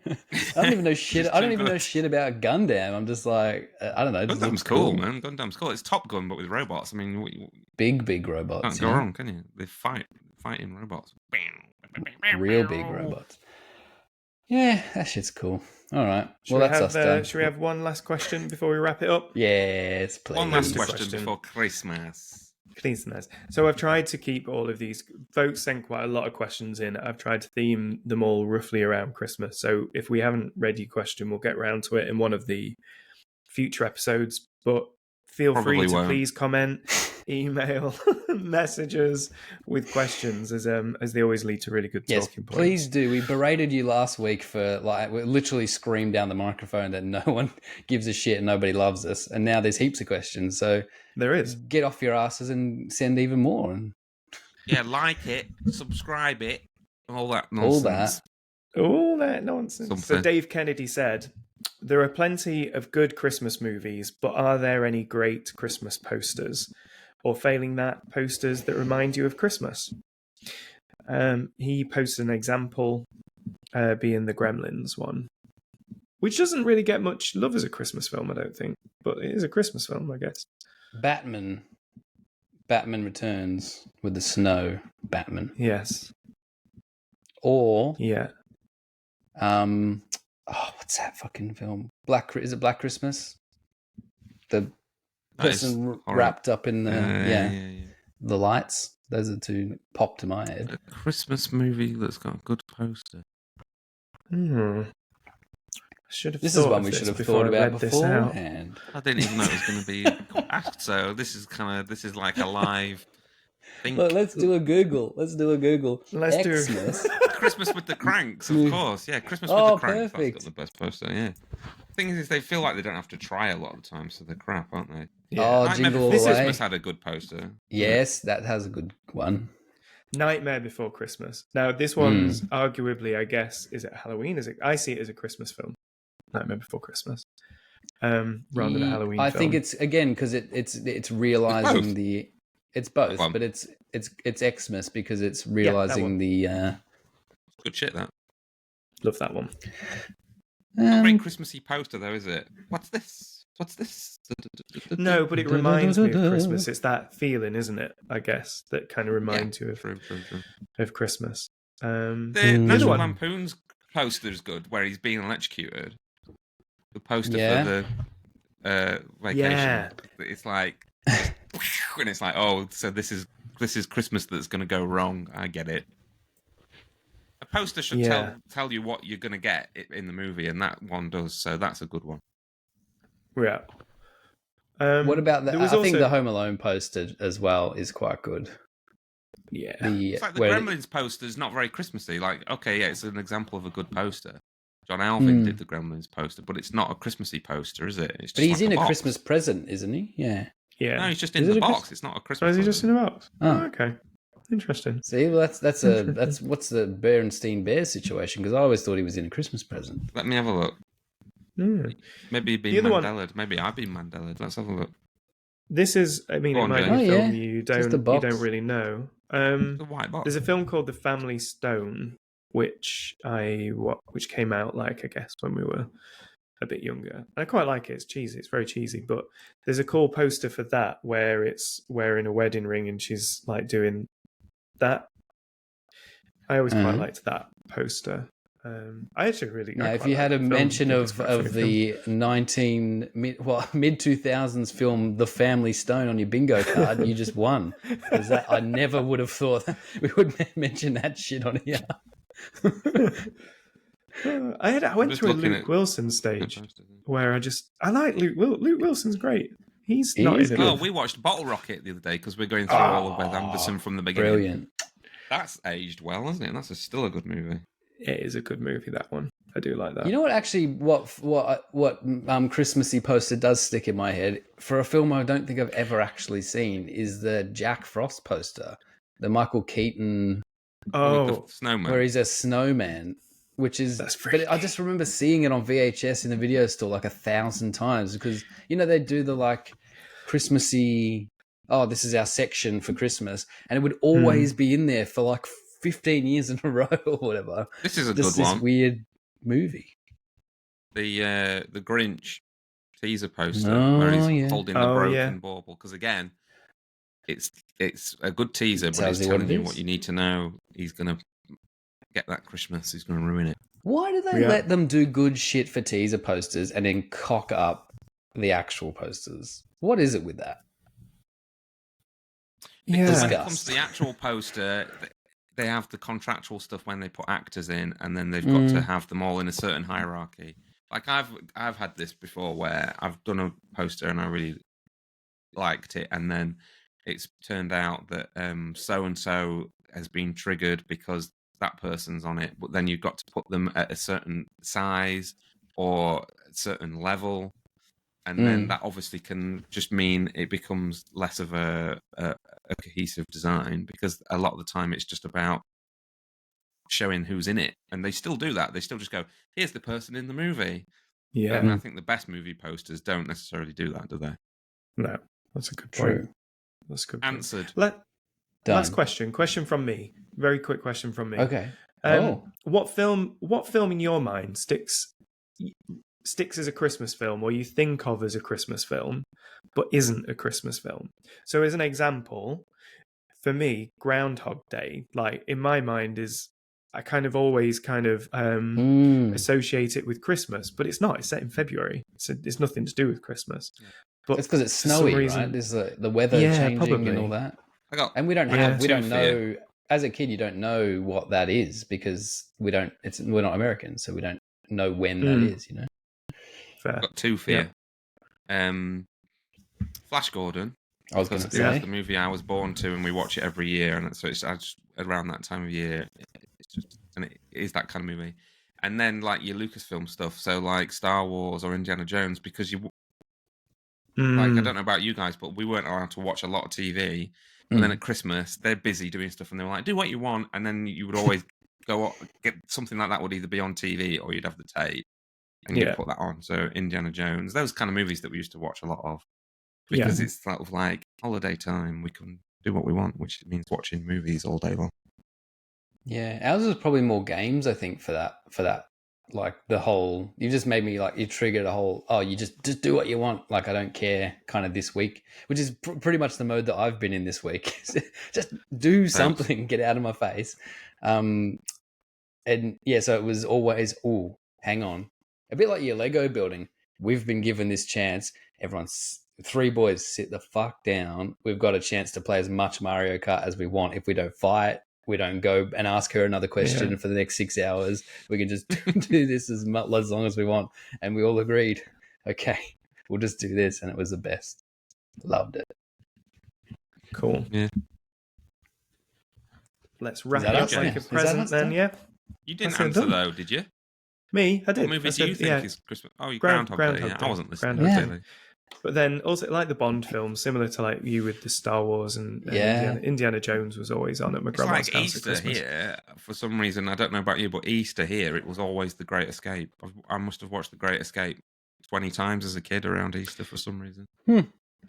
[SPEAKER 1] I don't even know shit.
[SPEAKER 3] Just
[SPEAKER 1] I don't
[SPEAKER 3] too
[SPEAKER 1] even know
[SPEAKER 3] good.
[SPEAKER 1] shit about Gundam. I'm just like, I don't know. It just
[SPEAKER 3] Gundam's
[SPEAKER 1] looks
[SPEAKER 3] cool, man. Gundam's cool. It's Top Gun, but with robots. I mean, you
[SPEAKER 1] Big robots.
[SPEAKER 3] can't go wrong, can you? They fighting robots.
[SPEAKER 1] Real big robots. Yeah, that shit's cool. All right.
[SPEAKER 2] Should
[SPEAKER 1] Well, that's us done.
[SPEAKER 2] Should we have one last question before we wrap it up?
[SPEAKER 1] Yes, please.
[SPEAKER 3] One last
[SPEAKER 2] Please.
[SPEAKER 3] question before Christmas.
[SPEAKER 2] Please, nice. So I've tried to keep all of these. Folks sent quite a lot of questions in. I've tried to theme them all roughly around Christmas. So if we haven't read your question, we'll get round to it in one of the future episodes. But feel
[SPEAKER 3] Probably
[SPEAKER 2] free to
[SPEAKER 3] won't.
[SPEAKER 2] please comment, email, messages with questions, as they always lead to really good
[SPEAKER 1] Yes,
[SPEAKER 2] talking points.
[SPEAKER 1] please do. We berated you last week for we literally screamed down the microphone that no one gives a shit and nobody loves us. And now there's heaps of questions. So
[SPEAKER 2] There is.
[SPEAKER 1] get off your asses and send even more. And
[SPEAKER 3] Yeah, like it, subscribe it, all that nonsense.
[SPEAKER 2] All that nonsense. So
[SPEAKER 3] Something.
[SPEAKER 2] Dave Kennedy said, there are plenty of good Christmas movies, but are there any great Christmas posters? Or failing that, posters that remind you of Christmas? He posted an example, being the Gremlins one, which doesn't really get much love as a Christmas film, I don't think. But it is a Christmas film, I guess.
[SPEAKER 1] Batman Returns with the snow Batman.
[SPEAKER 2] Yes.
[SPEAKER 1] Or
[SPEAKER 2] Yeah.
[SPEAKER 1] what's that fucking film? Is it Black Christmas? The
[SPEAKER 3] That is
[SPEAKER 1] person
[SPEAKER 3] horrible.
[SPEAKER 1] wrapped up in the
[SPEAKER 3] Yeah.
[SPEAKER 1] the lights. Those are two that popped to my head.
[SPEAKER 3] A Christmas movie that's got a good poster.
[SPEAKER 2] Should have
[SPEAKER 1] This
[SPEAKER 2] thought
[SPEAKER 1] is one
[SPEAKER 2] of
[SPEAKER 1] we
[SPEAKER 2] this
[SPEAKER 1] should have
[SPEAKER 2] before
[SPEAKER 1] thought
[SPEAKER 2] I
[SPEAKER 1] about
[SPEAKER 2] read this out.
[SPEAKER 1] beforehand.
[SPEAKER 3] I didn't even know it was going to be asked. So this is like a live thing.
[SPEAKER 1] Look, let's do a Google. Let's do Xmas.
[SPEAKER 3] Christmas with the Cranks, of course. Yeah, Christmas with
[SPEAKER 1] Oh,
[SPEAKER 3] the Cranks.
[SPEAKER 1] perfect.
[SPEAKER 3] That's got the best poster. Yeah. Thing is, they feel like they don't have to try a lot of the time, so they're crap, aren't they?
[SPEAKER 1] Oh,
[SPEAKER 3] Nightmare
[SPEAKER 1] Jingle All
[SPEAKER 3] Before
[SPEAKER 1] the Way.
[SPEAKER 3] Christmas had a good poster.
[SPEAKER 1] Yes, that has a good one.
[SPEAKER 2] Nightmare Before Christmas. Now, this one's arguably, I guess, is it Halloween? I see it as a Christmas film. Nightmare Before Christmas. Rather than a Halloween
[SPEAKER 1] I
[SPEAKER 2] film.
[SPEAKER 1] think it's again because it's realizing
[SPEAKER 3] both.
[SPEAKER 1] it's both,
[SPEAKER 3] One.
[SPEAKER 1] but it's Xmas because it's realizing
[SPEAKER 2] one.
[SPEAKER 1] the.
[SPEAKER 3] Good shit, that.
[SPEAKER 2] Love that one.
[SPEAKER 3] Not a very Christmassy poster, though, is it? What's this?
[SPEAKER 2] No, but it reminds me of Christmas. It's that feeling, isn't it? I guess that kind of reminds you
[SPEAKER 3] True.
[SPEAKER 2] of Christmas.
[SPEAKER 3] The
[SPEAKER 2] another
[SPEAKER 3] National
[SPEAKER 2] one.
[SPEAKER 3] Lampoon's poster is good, where he's being electrocuted. The poster
[SPEAKER 1] Yeah.
[SPEAKER 3] for the vacation.
[SPEAKER 2] Yeah.
[SPEAKER 3] It's like, and it's like, oh, so this is Christmas that's going to go wrong. I get it. A poster should tell you what you're going to get in the movie, and that one does. So that's a good one.
[SPEAKER 2] Yeah.
[SPEAKER 1] What about
[SPEAKER 2] there
[SPEAKER 1] I
[SPEAKER 2] was
[SPEAKER 1] think
[SPEAKER 2] also-
[SPEAKER 1] the Home Alone poster as well is quite good.
[SPEAKER 2] Yeah.
[SPEAKER 3] It's like the Gremlins poster's not very Christmassy. Like, okay, yeah, it's an example of a good poster. John Alvin did the Gremlins poster, but it's not a Christmassy poster, is it? It's just
[SPEAKER 1] But he's
[SPEAKER 3] like
[SPEAKER 1] in a
[SPEAKER 3] box.
[SPEAKER 1] Christmas present, isn't he? Yeah.
[SPEAKER 2] Yeah.
[SPEAKER 3] No, he's just
[SPEAKER 1] Is
[SPEAKER 3] in
[SPEAKER 1] it
[SPEAKER 3] the
[SPEAKER 1] a
[SPEAKER 3] box. It's not a
[SPEAKER 2] Oh,
[SPEAKER 3] Christmas.
[SPEAKER 2] is he just in a box?
[SPEAKER 1] Oh.
[SPEAKER 2] Oh, okay. Interesting.
[SPEAKER 1] See, well, that's what's the Berenstein Bears situation? Because I always thought he was in a Christmas present.
[SPEAKER 3] Let me have a look.
[SPEAKER 2] Mm.
[SPEAKER 3] Maybe he'd
[SPEAKER 2] The
[SPEAKER 3] been
[SPEAKER 2] other one-
[SPEAKER 3] Mandela'd. Maybe I've been Mandela'd. Let's have a look.
[SPEAKER 2] This is, I mean,
[SPEAKER 3] Go
[SPEAKER 2] it
[SPEAKER 3] on,
[SPEAKER 2] might be
[SPEAKER 3] James.
[SPEAKER 2] a
[SPEAKER 1] Oh,
[SPEAKER 2] film
[SPEAKER 1] yeah.
[SPEAKER 2] you
[SPEAKER 1] Just a box.
[SPEAKER 2] don't really know.
[SPEAKER 3] The white box.
[SPEAKER 2] There's a film called The Family Stone, which came out, like, I guess when we were a bit younger. I quite like it. It's cheesy. It's very cheesy, but there's a cool poster for that where it's wearing a wedding ring and she's like doing that. I always quite liked that poster. I actually really.
[SPEAKER 1] Now,
[SPEAKER 2] I
[SPEAKER 1] if
[SPEAKER 2] quite
[SPEAKER 1] you had
[SPEAKER 2] like
[SPEAKER 1] a
[SPEAKER 2] the film.
[SPEAKER 1] mention
[SPEAKER 2] I think it's
[SPEAKER 1] of
[SPEAKER 2] quite a funny
[SPEAKER 1] the mid 2000s film The Family Stone on your bingo card, you just won. Because I never would have thought we would mention that shit on here.
[SPEAKER 2] film. I went
[SPEAKER 3] Just
[SPEAKER 2] through a
[SPEAKER 3] looking
[SPEAKER 2] Luke
[SPEAKER 3] at-
[SPEAKER 2] Wilson stage where I like Luke. Luke Wilson's great. He's not
[SPEAKER 1] is
[SPEAKER 2] in
[SPEAKER 1] good.
[SPEAKER 2] it.
[SPEAKER 3] Oh, we watched Bottle Rocket the other day because we're going through all of Wes Anderson from the beginning.
[SPEAKER 1] Brilliant.
[SPEAKER 3] That's aged well, hasn't it? That's still a good movie.
[SPEAKER 2] It is a good movie, that one. I do like that.
[SPEAKER 1] You know what? Actually, what Christmassy poster does stick in my head for a film I don't think I've ever actually seen is the Jack Frost poster, the Michael Keaton,
[SPEAKER 3] With
[SPEAKER 2] Oh,
[SPEAKER 3] the snowman.
[SPEAKER 1] where he's a snowman, which is.
[SPEAKER 2] That's
[SPEAKER 1] But I
[SPEAKER 2] freaky.
[SPEAKER 1] just remember seeing it on VHS in the video store like 1,000 times because they do the like Christmassy. Oh, this is our section for Christmas, and it would always be in there for like 15 years in a row or whatever.
[SPEAKER 3] This is a
[SPEAKER 1] Just
[SPEAKER 3] good
[SPEAKER 1] this
[SPEAKER 3] one.
[SPEAKER 1] weird movie.
[SPEAKER 3] The Grinch teaser poster
[SPEAKER 1] Oh,
[SPEAKER 3] where he's
[SPEAKER 1] yeah.
[SPEAKER 3] holding the
[SPEAKER 2] Oh,
[SPEAKER 3] broken
[SPEAKER 2] yeah.
[SPEAKER 3] bauble. Because again, it's a good teaser, but
[SPEAKER 1] Tells
[SPEAKER 3] it's
[SPEAKER 1] you what
[SPEAKER 3] telling
[SPEAKER 1] it
[SPEAKER 3] you
[SPEAKER 1] is.
[SPEAKER 3] what you need to know. He's gonna get that Christmas. He's gonna ruin it.
[SPEAKER 1] Why do they
[SPEAKER 2] Yeah.
[SPEAKER 1] let them do good shit for teaser posters and then cock up the actual posters? What is it with that?
[SPEAKER 3] Because when it
[SPEAKER 1] Disgust.
[SPEAKER 3] comes to the actual poster, they have the contractual stuff when they put actors in, and then they've got to have them all in a certain hierarchy. Like I've had this before where I've done a poster and I really liked it, and then it's turned out that so and so has been triggered because that person's on it, but then you've got to put them at a certain size or a certain level, and then that obviously can just mean it becomes less of a cohesive design, because a lot of the time it's just about showing who's in it, and they still do that. They still just go, here's the person in the movie.
[SPEAKER 2] Yeah.
[SPEAKER 3] And I think the best movie posters don't necessarily do that, do they?
[SPEAKER 2] No, that's a good point.
[SPEAKER 1] True.
[SPEAKER 2] That's a good point.
[SPEAKER 3] Answered.
[SPEAKER 1] Done.
[SPEAKER 2] Last question. Question from me. Very quick question from me.
[SPEAKER 1] Okay.
[SPEAKER 2] What film in your mind sticks as a Christmas film, or you think of as a Christmas film, but isn't a Christmas film? So as an example, for me, Groundhog Day, like in my mind, is I kind of always associate it with Christmas, but it's not. It's set in February. It's nothing to do with Christmas. But
[SPEAKER 1] It's because it's
[SPEAKER 2] for some
[SPEAKER 1] snowy,
[SPEAKER 2] reason-
[SPEAKER 1] right? There's the weather
[SPEAKER 2] Yeah,
[SPEAKER 1] changing
[SPEAKER 2] probably.
[SPEAKER 1] and all that. And we
[SPEAKER 3] I got
[SPEAKER 1] we
[SPEAKER 3] two
[SPEAKER 1] don't
[SPEAKER 3] for
[SPEAKER 1] know.
[SPEAKER 3] you.
[SPEAKER 1] As a kid, you don't know what that is because we're not Americans, so we don't know when that is.
[SPEAKER 2] Fair.
[SPEAKER 3] I've got two for
[SPEAKER 2] Yeah.
[SPEAKER 3] you. Flash Gordon.
[SPEAKER 1] I was going to
[SPEAKER 3] It was
[SPEAKER 1] say.
[SPEAKER 3] the movie I was born to, and we watch it every year, and so it's just around that time of year. It is that kind of movie. And then like your Lucasfilm stuff, so like Star Wars or Indiana Jones, because like I don't know about you guys, but we weren't allowed to watch a lot of TV. But then at Christmas, they're busy doing stuff, and they were like, "Do what you want," and then you would always get something like that would either be on TV or you'd have the tape, and you'd put that on. So Indiana Jones, those kind of movies that we used to watch a lot of, because it's sort of like holiday time. We can do what we want, which means watching movies all day long.
[SPEAKER 1] Yeah, ours was probably more games. I think for that, like the whole. You just made me like you triggered a whole. Oh, you just do what you want. Like I don't care. Kind of this week, which is pretty much the mode that I've been in this week. Just do something. Get out of my face. And yeah, so it was always. Oh, hang on. A bit like your Lego building. We've been given this chance. Everyone's 3 boys sit the fuck down. We've got a chance to play as much Mario Kart as we want. If we don't fight, we don't go and ask her another question for the next 6 hours. We can just do this as long as we want. And we all agreed, okay, we'll just do this. And it was the best. Loved it.
[SPEAKER 2] Cool.
[SPEAKER 3] Yeah.
[SPEAKER 2] Let's wrap
[SPEAKER 1] Is that
[SPEAKER 2] it up
[SPEAKER 1] us?
[SPEAKER 2] like
[SPEAKER 1] Yeah.
[SPEAKER 2] a
[SPEAKER 1] Is that
[SPEAKER 2] present
[SPEAKER 1] us
[SPEAKER 2] then,
[SPEAKER 1] done?
[SPEAKER 2] yeah?
[SPEAKER 3] You didn't
[SPEAKER 2] That's it,
[SPEAKER 3] answer
[SPEAKER 2] done.
[SPEAKER 3] though, did you?
[SPEAKER 2] Me, I did.
[SPEAKER 3] What movie
[SPEAKER 2] I
[SPEAKER 3] do you
[SPEAKER 2] said,
[SPEAKER 3] think is Christmas? Oh, you Groundhog Day. Yeah, I wasn't listening.
[SPEAKER 2] Groundhog
[SPEAKER 1] Day.
[SPEAKER 3] Clearly.
[SPEAKER 2] But then also like the Bond films, similar to like you with the Star Wars and Indiana Jones was always on at my
[SPEAKER 3] It's
[SPEAKER 2] grandma's
[SPEAKER 3] like
[SPEAKER 2] house at
[SPEAKER 3] Easter
[SPEAKER 2] Christmas.
[SPEAKER 3] here. For some reason, I don't know about you, but Easter here, it was always The Great Escape. I must have watched The Great Escape 20 times as a kid around Easter for some reason. Don't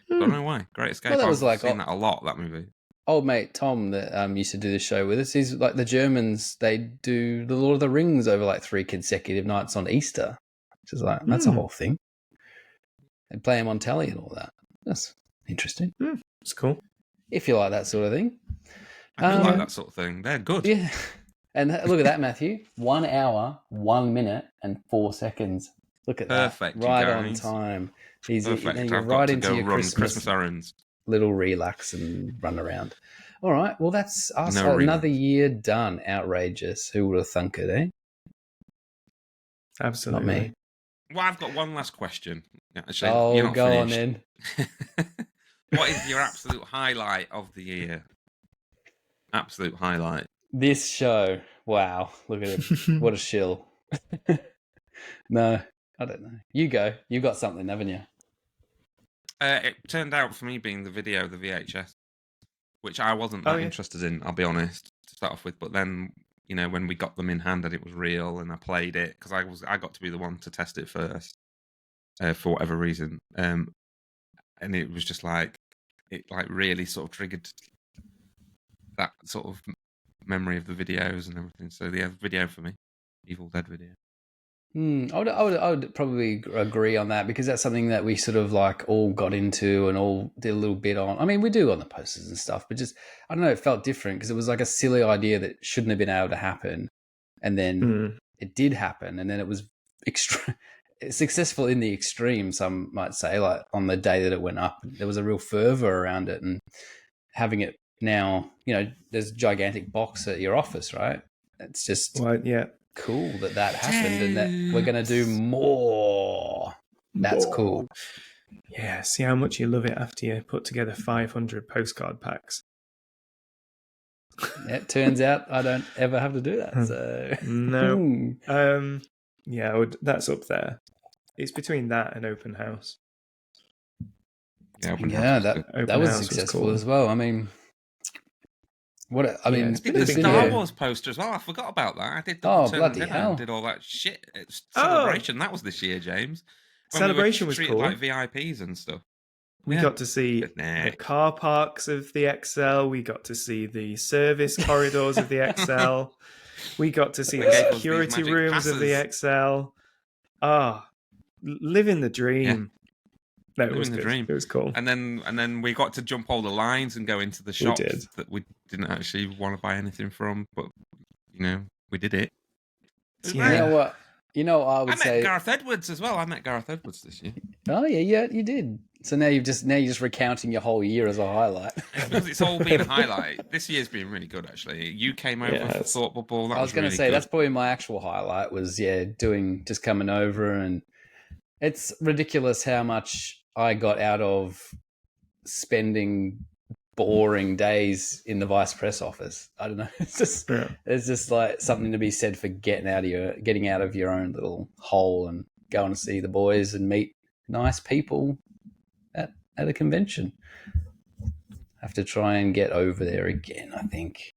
[SPEAKER 3] know why. Great Escape.
[SPEAKER 1] Well, that was
[SPEAKER 3] I've
[SPEAKER 1] like
[SPEAKER 3] seen that a lot, that movie.
[SPEAKER 1] Old mate Tom that used to do the show with us. He's like the Germans. They do the Lord of the Rings over like 3 consecutive nights on Easter, which is like that's a whole thing. They play him on telly and all that. That's interesting.
[SPEAKER 2] It's cool.
[SPEAKER 1] If you like that sort of thing.
[SPEAKER 3] I do like that sort of thing. They're good.
[SPEAKER 1] Yeah. And look at that, Matthew. 1 hour, 1 minute, and 4 seconds. Look at
[SPEAKER 3] Perfect,
[SPEAKER 1] that.
[SPEAKER 3] you
[SPEAKER 1] Right on
[SPEAKER 3] guys.
[SPEAKER 1] time.
[SPEAKER 3] Perfect.
[SPEAKER 1] You're
[SPEAKER 3] I've
[SPEAKER 1] right
[SPEAKER 3] got to
[SPEAKER 1] into
[SPEAKER 3] go
[SPEAKER 1] your
[SPEAKER 3] run Christmas errands.
[SPEAKER 1] little relax and run around. All right. Well, that's us.
[SPEAKER 3] No
[SPEAKER 1] Another
[SPEAKER 3] relax.
[SPEAKER 1] year done. Outrageous. Who would have thunk it, eh?
[SPEAKER 2] Absolutely.
[SPEAKER 1] Not me.
[SPEAKER 3] Well, I've got one last question. Actually, you're not
[SPEAKER 1] go on
[SPEAKER 3] finished.
[SPEAKER 1] then.
[SPEAKER 3] What is your absolute highlight of the year? Absolute highlight.
[SPEAKER 1] This show. Wow. Look at him. What a shill. No, I don't know. You go. You got something, haven't you?
[SPEAKER 3] It turned out for me being the video, the VHS, which I wasn't that interested in, I'll be honest, to start off with. But then, when we got them in hand and it was real and I played it, because I got to be the one to test it first, for whatever reason. And it was just like, it like really sort of triggered that sort of memory of the videos and everything. So the video for me, Evil Dead video.
[SPEAKER 1] I would probably agree on that, because that's something that we sort of like all got into and all did a little bit on. I mean, we do on the posters and stuff, but just, I don't know, it felt different because it was like a silly idea that shouldn't have been able to happen. And then it did happen. And then it was successful in the extreme, some might say, like on the day that it went up. There was a real fervor around it, and having it now, there's a gigantic box at your office, right? It's just... cool that happened, and that we're going to do more. That's cool.
[SPEAKER 2] Yeah, see how much you love it after you put together 500 postcard packs.
[SPEAKER 1] It turns out I don't ever have to do that. So
[SPEAKER 2] no. That's up there. It's between that and open house.
[SPEAKER 3] Yeah,
[SPEAKER 1] that was successful cool as well. I mean, I
[SPEAKER 3] did the Star Wars poster as well. I forgot about that. I did the
[SPEAKER 1] bloody hell!
[SPEAKER 3] And did all that shit. It's Celebration. That was this year, James. When
[SPEAKER 2] Celebration was cool.
[SPEAKER 3] Like VIPs and stuff.
[SPEAKER 2] We got to see the car parks of the XL. We got to see the service corridors of the XL. We got to see the security rooms of the XL. Living the dream. No, it was the dream. It was cool.
[SPEAKER 3] And then we got to jump all the lines and go into the shops that we didn't actually want to buy anything from, but we did it.
[SPEAKER 1] Yeah. You know what? I would say
[SPEAKER 3] met Gareth Edwards as well. I met Gareth Edwards this year.
[SPEAKER 1] Oh yeah, you did. So now you're just recounting your whole year as a highlight.
[SPEAKER 3] Because it's all been a highlight. This year's been really good, actually. You came over for Thought Bubble. I was going to say
[SPEAKER 1] that's probably my actual highlight. Was just coming over, and it's ridiculous how much I got out of spending boring days in the vice press office. I don't know. It's just like something to be said for getting out of your own little hole and going to see the boys and meet nice people at a convention. Have to try and get over there again, I think.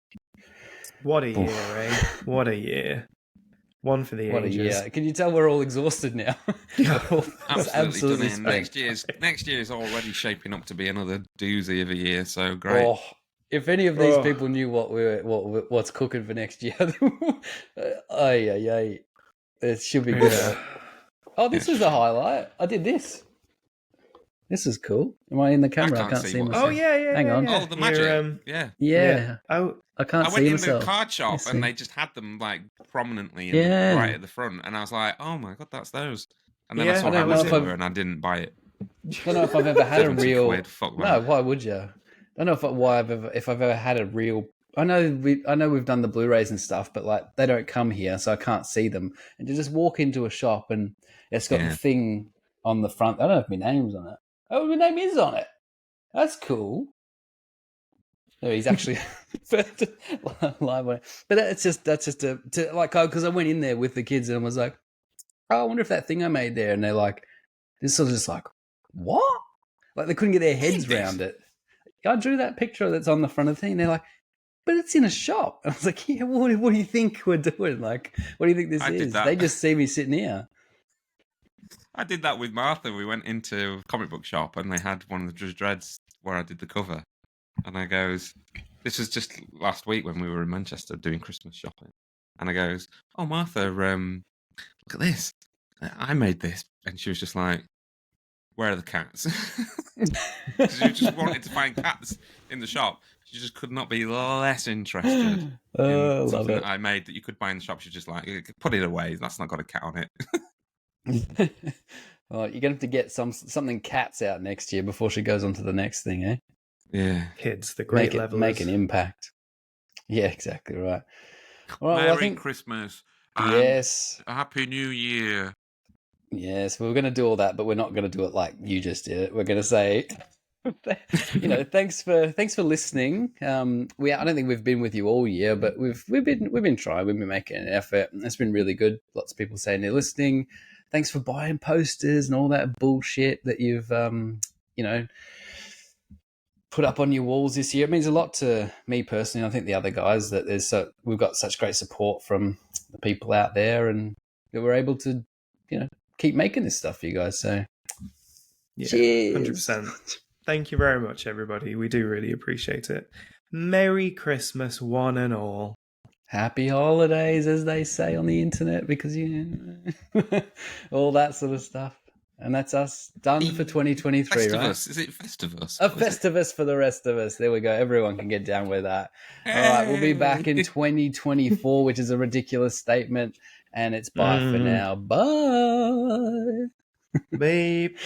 [SPEAKER 2] What a year, eh? What a year. One for the ages.
[SPEAKER 1] What a year. Can you tell we're all exhausted now?
[SPEAKER 3] Absolutely done in. Next year is already shaping up to be another doozy of a year, so great.
[SPEAKER 1] Oh, if any of these people knew what's cooking for next year, it should be good. Oh, this is a highlight. I did this. This is cool. Am I in the camera? I can't see myself.
[SPEAKER 2] Oh, yeah.
[SPEAKER 1] Hang on.
[SPEAKER 3] Oh, the magic.
[SPEAKER 1] Yeah.
[SPEAKER 2] Oh,
[SPEAKER 1] I can't see myself.
[SPEAKER 3] I went in the card shop and they just had them like prominently right at the front, and I was like, "Oh my god, that's those!" And then I saw how much they were, and I didn't buy it.
[SPEAKER 1] I don't know if I've ever had a real.
[SPEAKER 3] No,
[SPEAKER 1] why would you? I don't know if I've ever had a real. I know we've done the Blu-rays and stuff, but like they don't come here, so I can't see them. And to just walk into a shop and it's got the thing on the front. I don't know if my name's on it. Oh, my name is on it. That's cool. No, he's actually live on it. But that's just to like, because I went in there with the kids and I was like, oh, I wonder if that thing I made there, and they're like, this sort of just like, what? Like they couldn't get their heads around it. I drew that picture that's on the front of the thing. And they're like, but it's in a shop. And I was like, yeah, what do you think we're doing? Like, what do you think this is? They just see me sitting here.
[SPEAKER 3] I did that with Martha. We went into a comic book shop and they had one of the Judge Dreads where I did the cover. And I goes, this was just last week when we were in Manchester doing Christmas shopping. And I goes, oh, Martha, look at this. I made this. And she was just like, where are the cats? Because she just wanted to find cats in the shop. She just could not be less interested in something that I made that you could buy in the shop. She's just like, put it away. That's not got a cat on it.
[SPEAKER 1] Well, you're going to have to get something cats out next year before she goes on to the next thing, eh?
[SPEAKER 3] Yeah.
[SPEAKER 2] Kids, the great levelers.
[SPEAKER 1] Make an impact. Yeah, exactly right.
[SPEAKER 3] All right, Merry Christmas.
[SPEAKER 1] Yes.
[SPEAKER 3] A Happy New Year.
[SPEAKER 1] Yes, we're going to do all that, but we're not going to do it like you just did it. We're going to say, Thanks for listening. I don't think we've been with you all year, but we've been trying. We've been making an effort. It's been really good. Lots of people saying they're listening. Thanks for buying posters and all that bullshit that you've put up on your walls this year. It means a lot to me personally. I think the other guys that we've got such great support from the people out there, and that we're able to keep making this stuff for you guys. So
[SPEAKER 2] Yeah,
[SPEAKER 1] cheers.
[SPEAKER 2] 100%. Thank you very much, everybody. We do really appreciate it. Merry Christmas, one and all.
[SPEAKER 1] Happy holidays, as they say on the internet, because all that sort of stuff. And that's us done for 2023,
[SPEAKER 3] Festivus.
[SPEAKER 1] right?
[SPEAKER 3] Is it Festivus?
[SPEAKER 1] A Festivus for the rest of us. There we go. Everyone can get down with that. All right, we'll be back in 2024, which is a ridiculous statement. And it's bye for now. Bye.
[SPEAKER 2] Babe.